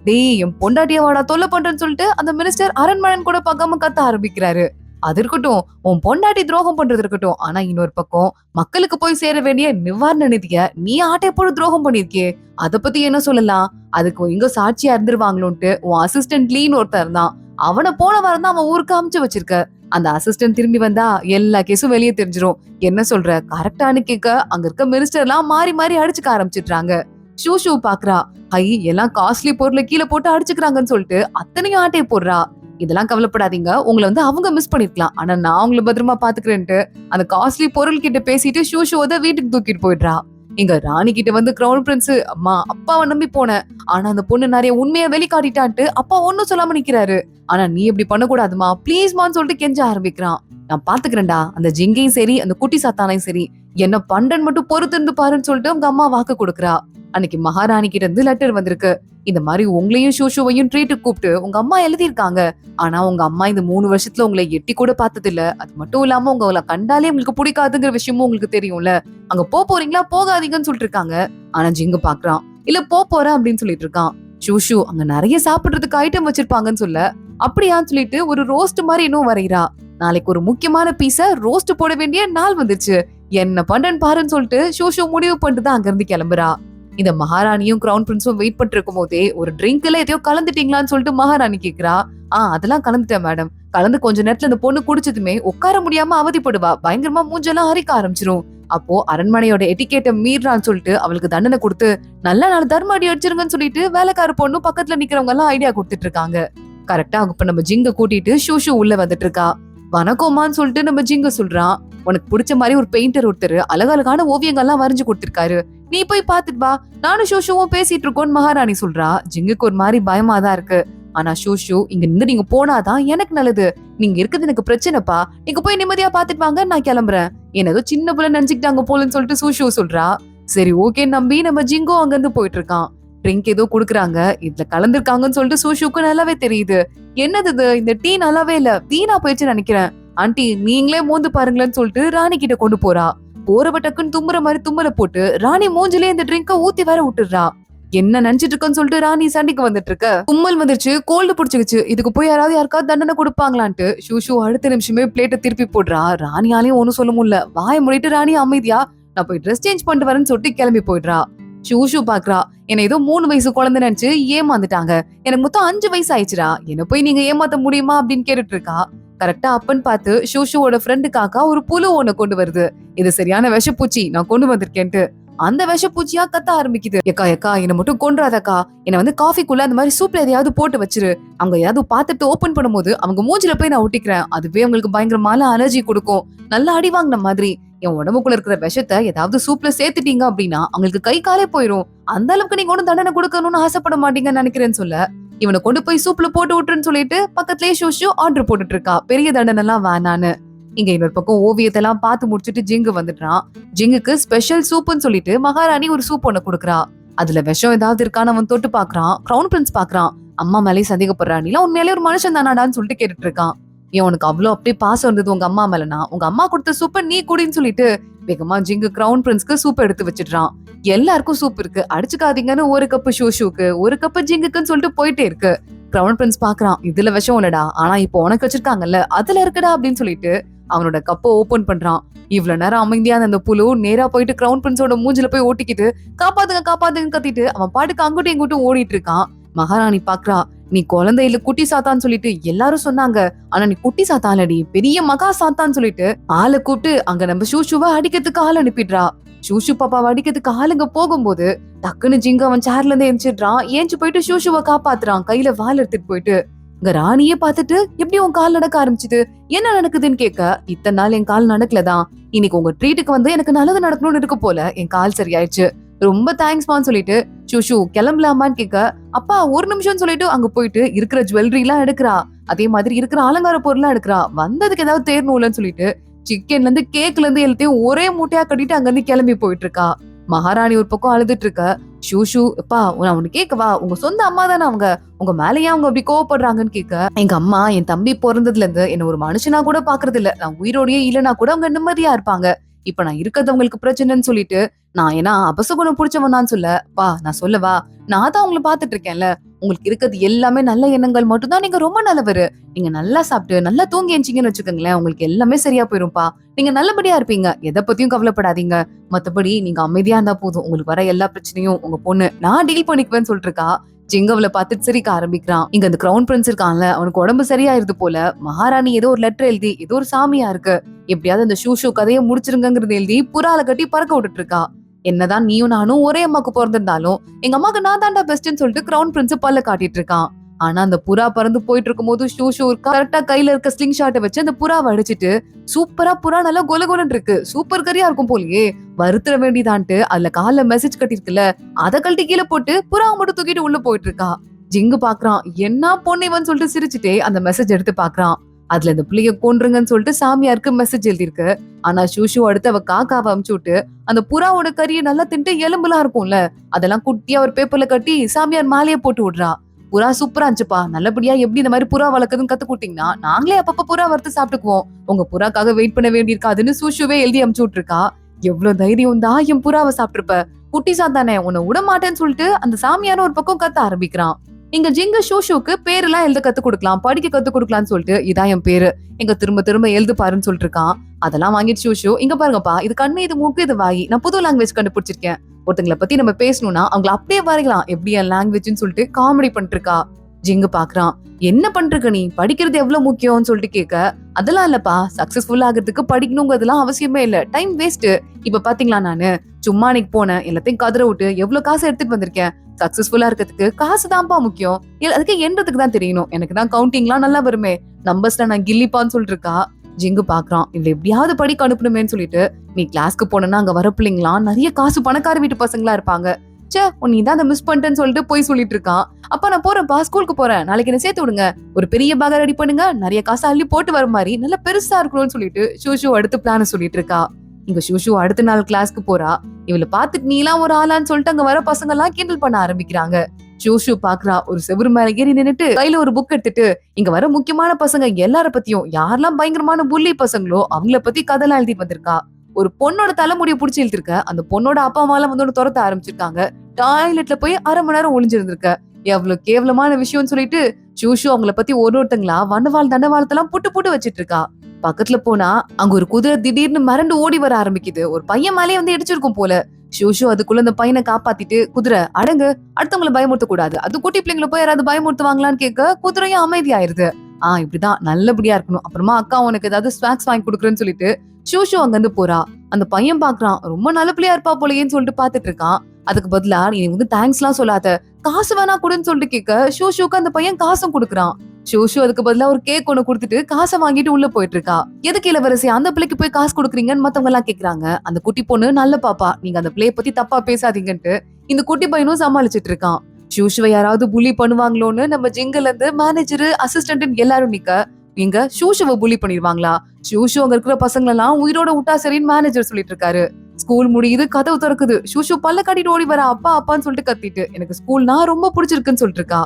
டேய் என் பொண்டாட்டிய வாடா தொல்லை பண்றேன்னு சொல்லிட்டு அந்த மினிஸ்டர் அரண்மனைன்னு கூட பார்க்காம கத்த ஆரம்பிக்கிறாரு. அது இருக்கட்டும், உன் பொண்டாட்டி துரோகம் பண்றது இருக்கட்டும், ஆனா இன்னொரு பக்கம் மக்களுக்கு போய் சேர வேண்டிய நிவாரண நிதிய நீ ஆட்டை போட துரோகம் பண்ணிருக்கியே, அத பத்தி என்ன சொல்லலாம்? அதுக்கு எங்க சாட்சியா இருந்துருவாங்களோன்ட்டு உன் அசிஸ்டன்ட் லீன்னு ஒருத்தர் தான், அவனை போன வாரம் தான் அவன் ஊருக்கு அமுச்சு வச்சிருக்க, அந்த அசிஸ்டன்ட் திரும்பி வந்தா எல்லா கேஸும் வெளியே தெரிஞ்சிரும், என்ன சொல்ற கரெக்டானு கேட்க அங்க இருக்க மினிஸ்டர் எல்லாம் மாறி அடிச்சுக்க ஆரம்பிச்சிடுறாங்க. ஷூ பாக்குறா. ஹை, எல்லாம் காஸ்ட்லி பொருளை கீழே போட்டு அடிச்சுக்கிறாங்கன்னு சொல்லிட்டு அத்தனையும் ஆட்டையை போடுறா. இதெல்லாம் கவலைப்படாதீங்க, உங்களை அவங்க மிஸ் பண்ணிருக்கலாம், ஆனா நான் உங்களை பத்திரமா பாத்துக்கிறேன்ட்டு அந்த காஸ்ட்லி பொருள் கிட்ட பேசிட்டு ஷூவை வீட்டுக்கு தூக்கிட்டு போயிடுறா. இங்க ராணி கிட்ட வந்து கிரவுன் பிரின்ஸ், அம்மா அப்பாவை நம்பி போனேன், ஆனா அந்த பொண்ணு நிறைய உண்மையை வெளிக்காட்டிட்டான்ட்டு அப்பா ஒன்னும் சொல்லாம நிக்கிறாரு, ஆனா நீ இப்படி பண்ணக்கூடாதுமா ப்ளீஸ்மான்னு சொல்லிட்டு கெஞ்ச ஆரம்பிக்கிறான். நான் பாத்துக்கிறேன்டா, அந்த ஜிங்கையும் சரி அந்த குட்டி சாத்தானையும் சரி, என்ன பண்றேன்னு மட்டும் பொறுத்து இருந்து பாருன்னு சொல்லிட்டு அவங்க அம்மா வாக்கு கொடுக்குறா. அன்னைக்கு மகாராணி கிட்ட இருந்து லெட்டர் வந்திருக்கு, இந்த மாதிரி உங்களையும் ஷூவையும் ட்ரீட்டுக்கு கூப்பிட்டு உங்க அம்மா எழுதியிருக்காங்க, ஆனா உங்க அம்மா இந்த 3 வருஷத்துல உங்களை எட்டி கூட பார்த்தது இல்ல, அது மட்டும் இல்லாம உங்களை கண்டாலே உங்களுக்கு பிடிக்காதுங்கிற விஷயமும் உங்களுக்கு தெரியும்ல, அங்க போறீங்களா போகாதீங்கன்னு சொல்லிட்டு இருக்காங்க. ஆனா ஜிங்கு பாக்குறான், இல்ல போறேன் அப்படின்னு சொல்லிட்டு இருக்கான். ஷூ அங்க நிறைய சாப்பிடுறதுக்கு ஐட்டம் வச்சிருப்பாங்கன்னு சொல்ல, அப்படியான்னு சொல்லிட்டு ஒரு ரோஸ்ட் மாதிரி இன்னும் வரைகிறா. நாளைக்கு ஒரு முக்கியமான பீஸ ரோஸ்ட் போட வேண்டிய நாள் வந்துருச்சு, என்ன பண்றேன்னு பாருன்னு சொல்லிட்டு ஷூ முடிவு பண்ணிட்டு தான் அங்க இருந்து கிளம்புறா. இந்த மகாராணியும் கிரவுன் பிரின்ஸும் வெயிட் பண்ணிட்டு இருக்கும் போதே ஒரு ட்ரிங்க்ல எதையோ கலந்துட்டீங்களான்னு சொல்லிட்டு மகாராணி கேக்குறா. அதெல்லாம் கலந்துட்டேன் மேடம், கலந்து கொஞ்ச நேரத்துல இந்த பொண்ணு குடிச்சதுமே உட்கார முடியாம அவதிப்படுவா, பயங்கரமா மூஞ்செல்லாம் அரிக்க ஆரம்பிச்சிரும். அப்போ அரண்மனையோட எட்டிகேட்டை மீறான்னு சொல்லிட்டு அவளுக்கு தண்டனை கொடுத்து நல்ல நாள் தர்ம அடி அடிச்சிருங்கன்னு சொல்லிட்டு வேலைக்கார பொண்ணு பக்கத்துல நிக்கிறவங்க எல்லாம் ஐடியா கொடுத்துட்டு இருக்காங்க. கரெக்டா இப்ப நம்ம ஜிங்க கூட்டிட்டு ஷூ உள்ள வந்துட்டு இருக்கா. வணக்கம்மான்னு சொல்லிட்டு நம்ம ஜிங்க சொல்றான், உனக்கு பிடிச்ச மாதிரி ஒரு பெயிண்டர் ஒருத்தர் அழகழகான ஓவியங்கள்லாம் வரைஞ்சு கொடுத்திருக்காரு, நீ போய் பாத்துட்டு வா, நானும் ஷூவும் பேசிட்டு இருக்கோன்னு மகாராணி சொல்றா. ஜிங்குக்கு ஒரு மாதிரி பயமாதான் இருக்கு, ஆனா ஷூ இங்க இருந்து நீங்க போனாதான் எனக்கு நல்லது, நீங்க இருக்கிறது எனக்கு பிரச்சனைப்பா, நீங்க போய் நிம்மதியா பாத்துட்டு வாங்க, நான் கிளம்புறேன், என்னதோ சின்ன புள்ள நினைச்சுக்கிட்டாங்க போலன்னு சொல்லிட்டு ஷூ சொல்றா. சரி ஓகே நம்பி நம்ம ஜிங்கோ அங்க இருந்து போயிட்டு இருக்கான். ட்ரிங்க் ஏதோ குடுக்குறாங்க, இதுல கலந்துருக்காங்கன்னு சொல்லிட்டு ஷூக்கு நல்லாவே தெரியுது. என்னது இது, இந்த டீ நல்லாவே இல்ல, வீணா போயிடுச்சுன்னு நினைக்கிறேன், ஆண்டி நீங்களே மோந்து பாருங்களேன்னு சொல்லிட்டு ராணி கிட்ட கொண்டு போறா. போறவ டக்குன்னு தும்புற மாதிரி தும்மல போட்டு ராணி மூஞ்சிலே இந்த ட்ரிங்க ஊத்தி வேற விட்டுடுறா. என்ன நினைச்சிட்டு இருக்கன்னு சொல்லிட்டு ராணி சண்டைக்கு வந்துட்டு இருக்க. தும்மல் வந்துருச்சு, கோல்டு புடிச்சுக்கிச்சு, இதுக்கு போய் யாருக்காவது தண்டனை கொடுப்பாங்களான்ட்டு ஷூ அடுத்த நிமிஷமே பிளேட்டை திருப்பி போடுறா. ராணியாலையும் ஒண்ணும் சொல்ல முடியல, வாய மூடிட்டு ராணி அமைதியா நான் போய் ட்ரெஸ் சேஞ்ச் பண்ணிட்டு வரேன்னு சொல்லிட்டு கிளம்பி போயிடுறா. ஷூ பாக்குறா, என்ன ஏதோ 3 வயசு குழந்தை நினைச்சு ஏமாந்துட்டாங்க, எனக்கு மொத்தம் 5 வயசு ஆயிடுச்சுடா, என்ன போய் நீங்க ஏமாத்த முடியுமா அப்படின்னு கேட்டுட்டு இருக்கா. கரெக்டா அப்பன்னு பார்த்து ஷூவோட ஃப்ரெண்டுக்காக ஒரு புழு ஒண்ணு கொண்டு வருது, இது சரியான விஷப்பூச்சி நான் கொண்டு வந்திருக்கேன்ட்டு. அந்த விஷப்பூச்சியா கத்த ஆரம்பிக்குது, எக்கா என்ன மட்டும் கொன்றாதக்கா, என்ன காஃபிக்குள்ள அந்த மாதிரி சூப்ல எதையாவது போட்டு வச்சிரு, அவங்க ஏதாவது பாத்துட்டு ஓபன் பண்ணும்போது அவங்க மூஞ்சில போய் நான் ஒட்டிக்கிறேன், அதுவே உங்களுக்கு பயங்கரமான அலர்ஜி கொடுக்கும், நல்லா அடி வாங்கின மாதிரி, என் உடம்புக்குள்ள இருக்கிற விஷத்தை ஏதாவது சூப்ல சேர்த்துட்டீங்க அப்படின்னா அவங்களுக்கு கை காலே போயிரும், அந்த அளவுக்கு நீங்க ஒன்னும் தண்டனை கொடுக்கணும்னு ஆசைப்பட மாட்டீங்கன்னு நினைக்கிறேன்னு சொல்ல, இவனை கொண்டு போய் சூப்ல போட்டு விட்டுருன்னு சொல்லிட்டு பக்கத்துலயே ஷூ ஆர்டர் போட்டுட்டு இருக்கா, பெரிய தண்டனை எல்லாம் வேணான்னு. இங்க இன்னொரு பக்கம் ஓவியத்தை எல்லாம் பார்த்து முடிச்சுட்டு ஜிங்கு வந்துட்டான். ஜிங்குக்கு ஸ்பெஷல் சூப்னு சொல்லிட்டு மகாராணி ஒரு சூப் ஒண்ணு கொடுக்குறா. அதுல விஷம் ஏதாவது இருக்கான்னு அவன் தொட்டு பாக்குறான். கிரவுன் பிரின்ஸ் பாக்குறான், அம்மா மேலேயே சந்தேகப்படுறா, நீலாம் உண்மையிலேயே ஒரு மனுஷன் தானாடான்னு சொல்லிட்டு கேட்டுட்டு இருக்கான். ஏன் உனக்கு அவ்வளவு அப்படியே பாசம் இருந்தது உங்க அம்மா மேலனா உங்க அம்மா கொடுத்த சூப்பை நீ குடின்னு சொல்லிட்டு வேகமா ஜிங்கு கிரவுன் பிரின்ஸ்க்கு சூப் எடுத்து வச்சிடுறான். எல்லாருக்கும் சூப் இருக்கு, அடிச்சுக்காதீங்கன்னு ஒரு கப்பு ஷூஷுக்கு ஒரு கப்பு ஜிங்குக்குன்னு சொல்லிட்டு போயிட்டே இருக்கு. கிரவுன் பிரின்ஸ் பாக்குறான், இதுல விஷம் இல்லடா, ஆனா இப்போ உனக்கு வச்சிருக்காங்கல்ல அதுல இருக்குடா அப்படின்னு சொல்லிட்டு அவனோட கப்பை ஓபன் பண்றான். இவ்வளவு நேரம் அமைதியான அந்த புழு நேரா போயிட்டு கிரவுன் பிரின்ஸோட மூஞ்சில போய் ஓட்டிக்கிட்டு காப்பாத்துங்க காப்பாத்துங்கன்னு கத்திட்டு அவன் பாட்டுக்கு அங்கிட்டும் இங்கிட்டும் ஓடிட்டு இருக்கான். மகாராணி பாக்குறா, நீ குழந்தை இல்ல குட்டி சாத்தான்னு சொல்லிட்டு எல்லாரும் சொன்னாங்க, ஆனா நீ குட்டி சாத்தான்லடி பெரிய மகா சாத்தான்னு சொல்லிட்டு ஆளை கூப்பிட்டு அங்க நம்ம ஷூஷுவை அடிக்கிறதுக்கு ஆள் அனுப்பிடுறா. ஷூஷு பாப்பாவை அடிக்கிறதுக்கு ஆளுங்க போகும்போது டக்குன்னு ஜிங்கு அவன் சேர்ல இருந்து எந்திரிச்சிடுறான். ஏஞ்சி போயிட்டு ஷூஷுவை காப்பாத்துறான், கையில வால் எடுத்துட்டு போயிட்டு. இங்க ராணியே பாத்துட்டு எப்படி உன் கால் நடக்க ஆரம்பிச்சுது, என்ன நடக்குதுன்னு கேட்க, இத்தனை நாள் என் கால் நடக்கலதான், இன்னைக்கு உங்க ட்ரீட்டுக்கு வந்து எனக்கு நல்லது நடக்கணும்னு இருக்கு போல, என் கால் சரியாயிடுச்சு, ரொம்ப தேங்க்ஸ்மான்னு சொல்லிட்டு ஷூஷு கிளம்பலாமான்னு கேட்க, அப்பா ஒரு நிமிஷம் சொல்லிட்டு அங்க போயிட்டு இருக்கிற ஜுவல்லரி எல்லாம் எடுக்கிறா, அதே மாதிரி இருக்கிற அலங்கார பொருள்லாம் எடுக்கிறா, வந்ததுக்கு ஏதாவது தேரணும்லன்னு சொல்லிட்டு சிக்கன்ல இருந்து கேக்ல இருந்து எல்லாத்தையும் ஒரே மூட்டையா கட்டிட்டு அங்க இருந்து கிளம்பி போயிட்டு இருக்கா. மகாராணி ஒரு பக்கம் அழுதுட்டு இருக்க, ஷூஷு அப்பா நான் உனக்கு கேட்கவா, உங்க சொந்த அம்மா தானே அவங்க, உங்க மேலேயே அவங்க அப்படி கோவப்படுறாங்கன்னு கேட்க, எங்க அம்மா என் தம்பி பிறந்ததுல இருந்து என்ன ஒரு மனுஷனா கூட பாக்குறது இல்ல, நான் உயிரோடயே இல்லைன்னா கூட அவங்க நிம்மதியா இருப்பாங்க, இப்ப நான் இருக்கிறது அவங்களுக்கு பிரச்சனைன்னு சொல்லிட்டு நான் ஏன்னா அபசகுணம் புடிச்சவனான்னு சொல்ல, பா நான் சொல்லவா, நான் தான் உங்களை பாத்துட்டு இருக்கேன்ல, உங்களுக்கு இருக்கிறது எல்லாமே நல்ல எண்ணங்கள் மட்டும்தான், நீங்க ரொம்ப நல்லவரு, நீங்க நல்லா சாப்பிட்டு நல்லா தூங்கி எஞ்சிங்கன்னு வச்சுக்கோங்களேன், உங்களுக்கு எல்லாமே சரியா போயிரும்பா, நீங்க நல்லபடியா இருப்பீங்க, எதை பத்தியும் கவலைப்படாதீங்க, மத்தபடி நீங்க அமைதியா இருந்தா போதும், உங்களுக்கு வர எல்லா பிரச்சனையும் உங்க பொண்ணு நான் டீல் பண்ணிக்குவேன்னு சொல்லிட்டு இருக்கா. ஜிங்கவளை பார்த்துட்டு சிரிக்க ஆரம்பிக்கிறான். இங்க அந்த கிரவுன் பிரின்ஸ் இருக்கான்ல, அவனுக்கு உடம்பு சரியாயிருது போல, மகாராணி ஏதோ ஒரு லெட்டர் எழுதி ஏதோ ஒரு சாமியா இருக்கு, எப்படியாவது அந்த ஷூ கதையை முடிச்சிருங்கிறது எழுதி புறால கட்டி பறக்க விட்டுட்டு இருக்கா. என்னதான் நீயும் நானும் ஒரே அம்மாக்கு பிறந்திருந்தாலும் எங்க அம்மாக்கு நான் தாண்டா பெஸ்ட்னு சொல்லிட்டு கிரவுன் பிரின்ஸ் பல்ல காட்டிட்டு இருக்கான். ஆனா அந்த புறா பறந்து போயிட்டு இருக்கும் போது ஷூ கரெக்டா கையில இருக்க ஸ்லிங் ஷாட்டை வச்சு அந்த புறாவை அடிச்சிட்டு, சூப்பரா புறா நல்லா கொலகொலன்னு இருக்கு, சூப்பர் கரியா இருக்கும் போலயே, வருத்திர வேண்டியதான்ட்டு அதுல கால மெசேஜ் கட்டிருக்குல்ல அதை கழட்டி கீழே போட்டு புறாவை மட்டும் தூக்கிட்டு உள்ள போயிட்டு இருக்கா. ஜிங்கு பாக்குறான், என்ன பொண்ணுவன்னு சொல்லிட்டு சிரிச்சுட்டே அந்த மெசேஜ் எடுத்து பாக்குறான். அதுல இந்த பிள்ளைய கொன்றுங்கன்னு சொல்லிட்டு சாமியாருக்கு மெசேஜ் எழுதிருக்கு. ஆனா ஷூ அடுத்து அவ காக்காவை அமுச்சு விட்டு அந்த புறாவோட கறியை நல்லா தின்ட்டு எலும்புலாம் இருக்கும்ல அதெல்லாம் குட்டியா ஒரு பேப்பர்ல கட்டி சாமியார் மாலையை போட்டு விடுறா. புறா சூப்பரா இருந்துச்சுப்பா, நல்லபடியா எப்படி இந்த மாதிரி புறா வளர்க்குதுன்னு கத்து கொடுத்தீங்கன்னா நாங்களே அப்பப்ப புறா வறுத்து சாப்பிட்டுக்குவோம், உங்க புறாக்காக வெயிட் பண்ண வேண்டியிருக்காதுன்னு ஷூவே எழுதி அமுச்சு விட்டுருக்கா. எவ்வளவு தைரியம் தான் என் புறாவை சாப்பிட்டுருப்ப, குட்டி சாத்தானே உன்னை விட மாட்டேன்னு சொல்லிட்டு அந்த சாமியாரும் ஒரு பக்கம் கத்த ஆரம்பிக்கிறான். இங்க ஜிங்க ஷூக்கு பேரெல்லாம் எழுத கத்து கொடுக்கலாம், படிக்க கத்து கொடுக்கலாம்னு சொல்லிட்டு இதான் என் பேரு, எங்க திரும்ப திரும்ப எழுது பாருன்னு சொல்லிட்டு இருக்கான். அதெல்லாம் வாங்கிட்டு ஷூ இங்க பாருங்கப்பா, இது கண்ணு இது மூக்கு இது வாயி, நான் புது லாங்குவேஜ் கண்டுபிடிச்சிருக்கேன், ஒருத்தங்களை பத்தி நம்ம பேசணும்னா அவங்களை அப்படியே வரையலாம், எப்படி என் லாங்குவேஜ்னு சொல்லிட்டு காமெடி பண்ணிட்டு இருக்கா. ஜிங்கு பாக்குறான், என்ன பண்ற நீ, படிக்கிறது எவ்வளவு முக்கியம்னு சொல்லிட்டு கேட்க, அதெல்லாம் இல்லப்பா, சக்சஸ்ஃபுல் ஆகிறதுக்கு படிக்கணுங்கிறதுலாம் அவசியமே இல்ல, டைம் வேஸ்ட், இப்ப பாத்தீங்களா நானு சும்மா அன்னைக்கு போனேன், எல்லாத்தையும் கதற விட்டு எவ்வளவு காசு எடுத்துட்டு வந்திருக்கேன், சக்சஸ்ஃபுல்லா இருக்கிறதுக்கு காசு தான்ப்பா முக்கியம், அதுக்கு எண்றதுக்கு தான் தெரியணும், எனக்கு தான் கவுண்டிங்லாம் நல்லா வருமே, நம்பர்ஸ்ல நான் கில்லிப்பான்னு சொல்லிட்டு இருக்கா. ஜிங்கு பாக்குறான், இவள எப்படியாவது படிக்க அனுப்பணுமேன்னு சொல்லிட்டு, நீ கிளாஸ்க்கு போனா அங்க வர பிள்ளைங்களாம் நிறைய காசு பணக்கார வீட்டு பசங்களா இருப்பாங்க, நீ தான் அதை மிஸ் பண்ணிட்டேன்னு சொல்லிட்டு போய் சொல்லிட்டு இருக்கான். அப்ப நான் போறேன்ப்பா, ஸ்கூலுக்கு போறேன், நாளைக்கு என்ன சேர்த்து விடுங்க, ஒரு பெரிய பேக் ரெடி பண்ணுங்க, நிறைய காசு அள்ளி போட்டு வர மாதிரி நல்லா பெருசா இருக்கணும்னு சொல்லிட்டு ஷூ அடுத்து பிளான சொல்லிட்டு இருக்கா. இங்க ஷூ அடுத்த நாள் கிளாஸ்க்கு போறா. இவளை பாத்துட்டு நீலாம் ஒரு ஆளான்னு சொல்லிட்டு அங்க வர பசங்க எல்லாம் கிண்டல் பண்ண ஆரம்பிக்கிறாங்க. ஷூ பாக்குறா, ஒரு செவுரு மேல ஏறி நின்னுட்டு கையில ஒரு புக் எடுத்துட்டு இங்க வர முக்கியமான பசங்க எல்லார பத்தியும், யாரெல்லாம் பயங்கரமான புள்ளி பசங்களோ அவங்கள பத்தி கதைலாம் எழுதி வந்திருக்கா. ஒரு பொண்ணோட தலைமுடியை புடிச்சு இழுத்திருக்க, அந்த பொண்ணோட அப்பா அம்மாலாம் வந்து துரத்த ஆரம்பிச்சிருக்காங்க, டாய்லெட்ல போய் அரை மணி நேரம் ஒளிஞ்சிருந்திருக்க, எவ்வளவு கேவலமான விஷயம்னு சொல்லிட்டு ஷூ அவங்கள பத்தி ஒருத்தங்களா வண்டவாள் தண்டவாளத்தெல்லாம் புட்டு புட்டு வச்சிட்டு இருக்கா. பக்கத்துல போனா அங்க ஒரு குதிரை திடீர்னு மிரண்டு ஓடி வர ஆரம்பிக்குது, ஒரு பையன் மேலே வந்து இடிச்சிருக்கும் போல. ஷூ அதுக்குள்ள அந்த பையனை காப்பாத்திட்டு, குதிரை அடங்கு, அடுத்தவங்களை பயமுறுத்த கூடாது, அது குட்டி பிள்ளைங்களை போய் யாராவது பயமுறுத்துவாங்களான்னு கேட்க குதிரையும் அமைதியாயிருது. இப்படிதான் நல்லபடியா இருக்கணும், அப்புறமா அக்கா உனக்கு ஏதாவது ஸ்நாக்ஸ் வாங்கி கொடுக்குறேன்னு சொல்லிட்டு ஷூ அங்க இருந்து போறா. அந்த பையன் பாக்குறான், ரொம்ப நல்லபடியா இருப்பா போலயேன்னு சொல்லிட்டு பாத்துட்டு இருக்கான். அதுக்கு பதிலா நீ வந்து தேங்க்ஸ் எல்லாம் சொல்லாத, காசு வேணா கொடுன்னு சொல்லிட்டு கேட்க ஷூக்கு அந்த பையன் காசும் கொடுக்குறான். ஷூ அதுக்கு பதிலா ஒரு கேக் ஒண்ணு கொடுத்துட்டு காசை வாங்கிட்டு உள்ள போயிட்டு இருக்கா. எதுக்கு இளவரசி அந்த பிள்ளைக்கு போய் காசு கொடுக்குறீங்கன்னு மத்தவங்க எல்லாம் கேக்குறாங்க. அந்த குட்டி பொண்ணு நல்ல பாப்பா, நீங்க அந்த பிள்ளைய பத்தி தப்பா பேசாதீங்கன்ட்டு இந்த குட்டி பையனும் சமாளிச்சிட்டு இருக்கான். ஷூவை யாராவது புலி பண்ணுவாங்களோன்னு நம்ம ஜிங்கல இருந்து மேனேஜர் அசிஸ்டன்ட் எல்லாரும் நிக்க, நீங்க ஷூவை புலி பண்ணிடுவாங்களா, ஷூ அங்க இருக்கிற பசங்க எல்லாம் உயிரோட விட்டா சரின்னு மேனேஜர் சொல்லிட்டு இருக்காரு. ஸ்கூல் முடியுது, கதவு திறக்குது, ஷூ பல்ல காட்டிட்டு ஓடி வர, அப்பா அப்பான்னு சொல்லிட்டு கத்திட்டு எனக்கு ஸ்கூல்னா ரொம்ப பிடிச்சிருக்குன்னு சொல்லிட்டு இருக்கா.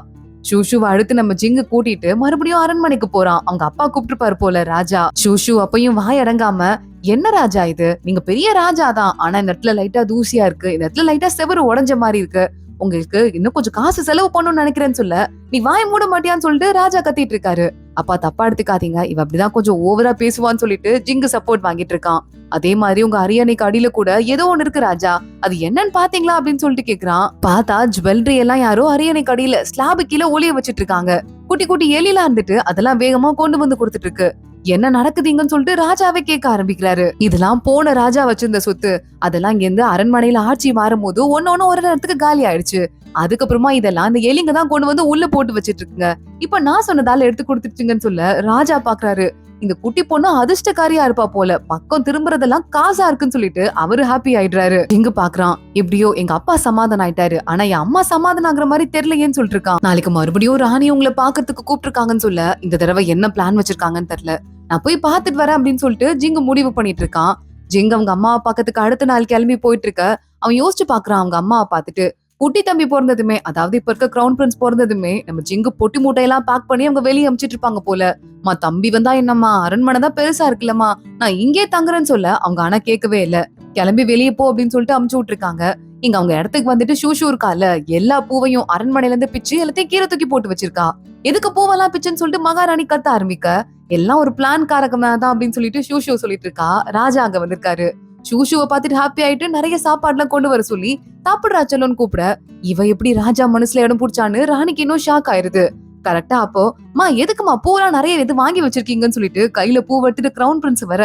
ஷூஷுவை அடுத்து நம்ம ஜிங்கு கூட்டிட்டு மறுபடியும் அரண்மனைக்கு போறான். அவங்க அப்பா கூப்பிட்டுருப்பாரு போல ராஜா. ஷூஷு அப்பயும் வாய் அடங்காம, என்ன ராஜா இது, நீங்க பெரிய ராஜா தான், ஆனா இந்த இடத்துல லைட்டா தூசியா இருக்கு, இந்த இடத்துல லைட்டா செவரு உடைஞ்ச மாதிரி இருக்கு, உங்களுக்கு இன்னும் கொஞ்சம் காசு செலவு பண்ணணும்னு நினைக்கிறேன்னு சொல்ல, நீ வாய் மூட மாட்டியான்னு சொல்லிட்டு ராஜா கத்திட்டு இருக்காரு. அப்பா தப்பா எடுத்துக்காதீங்க, இவ அப்படிதான் கொஞ்சம் ஓவரா பேசுவான்னு சொல்லிட்டு ஜிங்கு சப்போர்ட் வாங்கிட்டு இருக்கான். அதே மாதிரி உங்க அரியணைக்கு அடியில கூட ஏதோ ஒண்ணு இருக்கு ராஜா, அது என்னன்னு பாத்தீங்களா அப்படின்னு சொல்லிட்டு கேக்குறான். பார்த்தா ஜுவல்லரி எல்லாம் யாரோ அரியணைக்கு அடியில ஸ்லாபு கீழே ஒளிய வச்சிட்டு இருக்காங்க. குட்டி குட்டி எலிலாம் இருந்துட்டு அதெல்லாம் வேகமா கொண்டு வந்து கொடுத்துட்டு இருக்கு. என்ன நடக்குதுங்கன்னு சொல்லிட்டு ராஜாவே கேட்க ஆரம்பிக்கிறாரு. இதெல்லாம் போன ராஜா வச்சிருந்த சொத்து, அதெல்லாம் இங்க இருந்து அரண்மனையில ஆட்சி மாறும் போது ஒன்னு ஒரு நேரத்துக்கு காலி ஆயிடுச்சு. அதுக்கப்புறமா இதெல்லாம் இந்த எலிங்க தான் கொண்டு வந்து உள்ள போட்டு வச்சிட்டு இருக்குங்க. இப்ப நான் சொன்னதால எடுத்து கொடுத்துருச்சுங்கன்னு சொல்ல ராஜா பாக்குறாரு. இந்த குட்டி பொண்ணு அதிர்ஷ்டக்காரியா இருப்பா போல, பக்கம் திரும்புறதெல்லாம் காசா இருக்குன்னு சொல்லிட்டு அவரு ஹாப்பி ஆயிடுறாரு. இங்க பாக்குறான், எப்படியோ எங்க அப்பா சமாதானம் ஆயிட்டாரு, ஆனா என் அம்மா சமாதானம் ஆகுற மாதிரி தெரியலையேன்னு சொல்லிட்டு இருக்கான். நாளைக்கு மறுபடியும் ராணி உங்களை பாக்குறதுக்கு கூப்பிட்டுருக்காங்கன்னு சொல்ல, இந்த தடவை என்ன பிளான் வச்சிருக்காங்கன்னு தெரியல, நான் போய் பாத்துட்டு வரேன் அப்படின்னு சொல்லிட்டு ஜிங்கு முடிவு பண்ணிட்டு இருக்கான். ஜிங்கு அவங்க அம்மாவை பாக்கிறதுக்கு அடுத்த நாள் கிளம்பி போயிட்டு இருக்க. அவன் யோசிச்சு பாக்குறான் அவங்க அம்மாவை பாத்துட்டு. குட்டி தம்பி பிறந்ததுமே, அதாவது இப்ப இருக்க கிரவுன் பிரின்ஸ் பிறந்ததுமே நம்ம ஜிங்கு பொட்டி மூட்டையெல்லாம் பேக் பண்ணி அவங்க வெளியே அமிச்சிட்டு இருப்பாங்க போல. மா தம்பி வந்தா என்னம்மா, அரண்மனை தான் பெருசா இருக்குல்லம்மா, நான் இங்கே தங்குறேன்னு சொல்ல அவங்க ஆனா கேட்கவே இல்ல. கிளம்பி வெளியே போ அப்படின்னு சொல்லிட்டு அமுச்சு விட்டுருக்காங்க. இங்க அவங்க இடத்துக்கு வந்துட்டு ஷூஷு இருக்கால, எல்லா பூவையும் அரண்மனையில இருந்து பிச்சு எல்லாத்தையும் கீழே தூக்கி போட்டு வச்சிருக்கா. எதுக்கு பூவெல்லாம் பிச்சுன்னு சொல்லிட்டு மகாராணி கத்த ஆரம்பிக்க, எல்லாம் ஒரு பிளான் காரகமா தான் அப்படின்னு சொல்லிட்டு ஷூஷு சொல்லிட்டு இருக்கா. ராஜா அங்க வந்திருக்காரு. ஷூஷுவை பார்த்துட்டு ஹாப்பி ஆயிட்டு நிறைய சாப்பாடு எல்லாம் கொண்டு வர சொல்லி சாப்பிடுறா செல்லோன்னு கூப்பிட, இவ எப்படி ராஜா மனசுல இடம் பிடிச்சான்னு ராணிக்கு இன்னும் ஷாக் ஆயிருது. கரெக்டா அப்போ, மா எதுக்குமா பூவெல்லாம் நிறைய எது வாங்கி வச்சிருக்கீங்கன்னு சொல்லிட்டு கையில பூ எடுத்துட்டு கிரவுன் பிரின்ஸ் வர,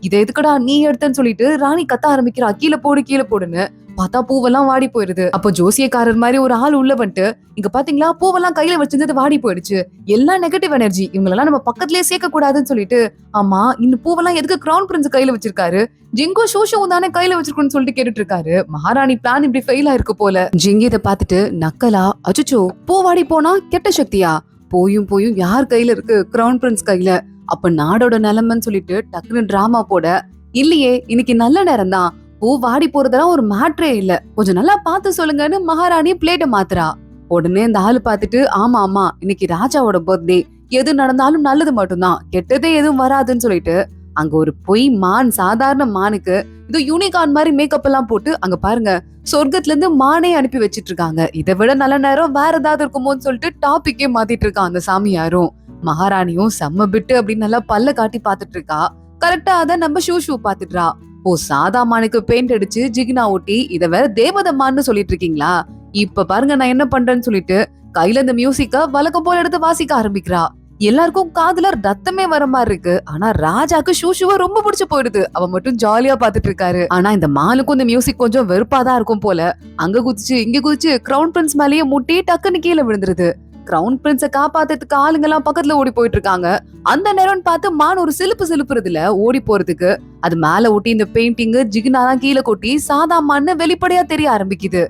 இதை எதுக்கடா நீ எடுத்தன்னு சொல்லிட்டு ராணி கத்த ஆரம்பிக்கிறா, கீழே போடு கீழே போடுன்னு. பார்த்தா பூவெல்லாம் வாடி போயிருது. அப்போ ஜோசியக்காரர் மாதிரி ஒரு ஆள் உள்ள வந்துட்டு, இங்க பாத்தீங்களா பூவெல்லாம் கையில வச்சிருந்தது வாடி போயிடுச்சு, எல்லாம் நெகட்டிவ் எனர்ஜி, இவங்களெல்லாம் நம்ம பக்கத்துலயே சேர்க்க கூடாதுன்னு சொல்லிட்டு, ஆமா இந்த பூவெல்லாம் எதுக்கு கிரவுன் பிரின்ஸ் கையில வச்சிருக்காரு, ஜிங்கோ ஷூஷுவும் தானே கையில வச்சிருக்கணும்னு சொல்லிட்டு கேட்டுட்டு இருக்காரு. மகாராணி பிளான் இப்படி ஃபெயில் ஆயிருக்கு போல. ஜிங்கி இதை பார்த்துட்டு நக்கலா, அச்சுச்சோ பூ வாடி போனா கெட்ட சக்தியா, போயும் போயும் யார் கையில இருக்கு, கிரவுன் பிரின்ஸ் கையில, அப்ப நாடோட நிலைமைன்னு சொல்லிட்டு டக்குன்னு டிராமா போட, இல்லையே இன்னைக்கு நல்ல நேரம் தான், பூ வாடி போறதெல்லாம் ஒரு மேட்ரே இல்ல, கொஞ்சம் நல்லா பார்த்து சொல்லுங்கன்னு மகாராணி பிளேட்டை மாத்துறா. உடனே இந்த ஆளு பாத்துட்டு, ஆமா ஆமா இன்னைக்கு ராஜாவோட பர்த்டே, எது நடந்தாலும் நல்லது மட்டும்தான், கெட்டதே எதுவும் வராதுன்னு சொல்லிட்டு அங்க ஒரு பொய் மான், சாதாரண மானுக்கு இது யூனிகார்ன் மாதிரி மேக்கப் எல்லாம் போட்டு அங்க பாருங்க சொர்க்கத்துல இருந்து மானே அனுப்பி வச்சிட்டு இருக்காங்க. இதை விட நல்ல நேரம் வேற ஏதாவது இருக்குமோன்னு சொல்லிட்டு டாபிக்கே மாத்திட்டு இருக்கான் அந்த சாமியாரும். மகாராணியும் செம்ம பிட்டு அப்படின்னு நல்லா பல்ல காட்டி பாத்துட்டு இருக்கா. கரெக்டா அத நம்ம ஷூ பாத்துட்டுறா. ஓ சாதா மானுக்கு பெயிண்ட் அடிச்சு ஜிகினா ஒட்டி இத வேற தேவதம்மான்னு சொல்லிட்டு இருக்கீங்களா, இப்ப பாருங்க நான் என்ன பண்றேன்னு சொல்லிட்டு கையில இந்த மியூசிக்க வழக்கம் போல எடுத்து வாசிக்க ஆரம்பிக்கிறா. எல்லாருக்கும் காதுல ரத்தமே வர மாதிரி இருக்கு. ஆனா ராஜாக்கு ஷூஷுவ ரொம்ப பிடிச்சு போயிடுது. அவ மட்டும் ஜாலியா பாத்துட்டு இருக்காரு. ஆனா இந்த மாலுக்கும் இந்த மியூசிக் கொஞ்சம் வெறுப்பாதான் இருக்கும் போல. அங்க குதிச்சு இங்க குதிச்சு கிரவுன் பிரின்ஸ் மேலேயே முட்டி டக்குன்னு கீழே விழுந்துருது. கிரவுன் பிரின்ஸ காப்பாத்துறதுக்கு ஆளுங்க எல்லாம் பக்கத்துல ஓடி போயிட்டு இருக்காங்க. அந்த நேரம் பார்த்து மான் ஒரு சிலுப்புறதுல ஓடி போறதுக்கு அது மேல ஒட்டி இந்த பெயிண்டிங் ஜிகினாலாம் கீழே கொட்டி சாதா மான்னு வெளிப்படையா தெரிய ஆரம்பிக்குது.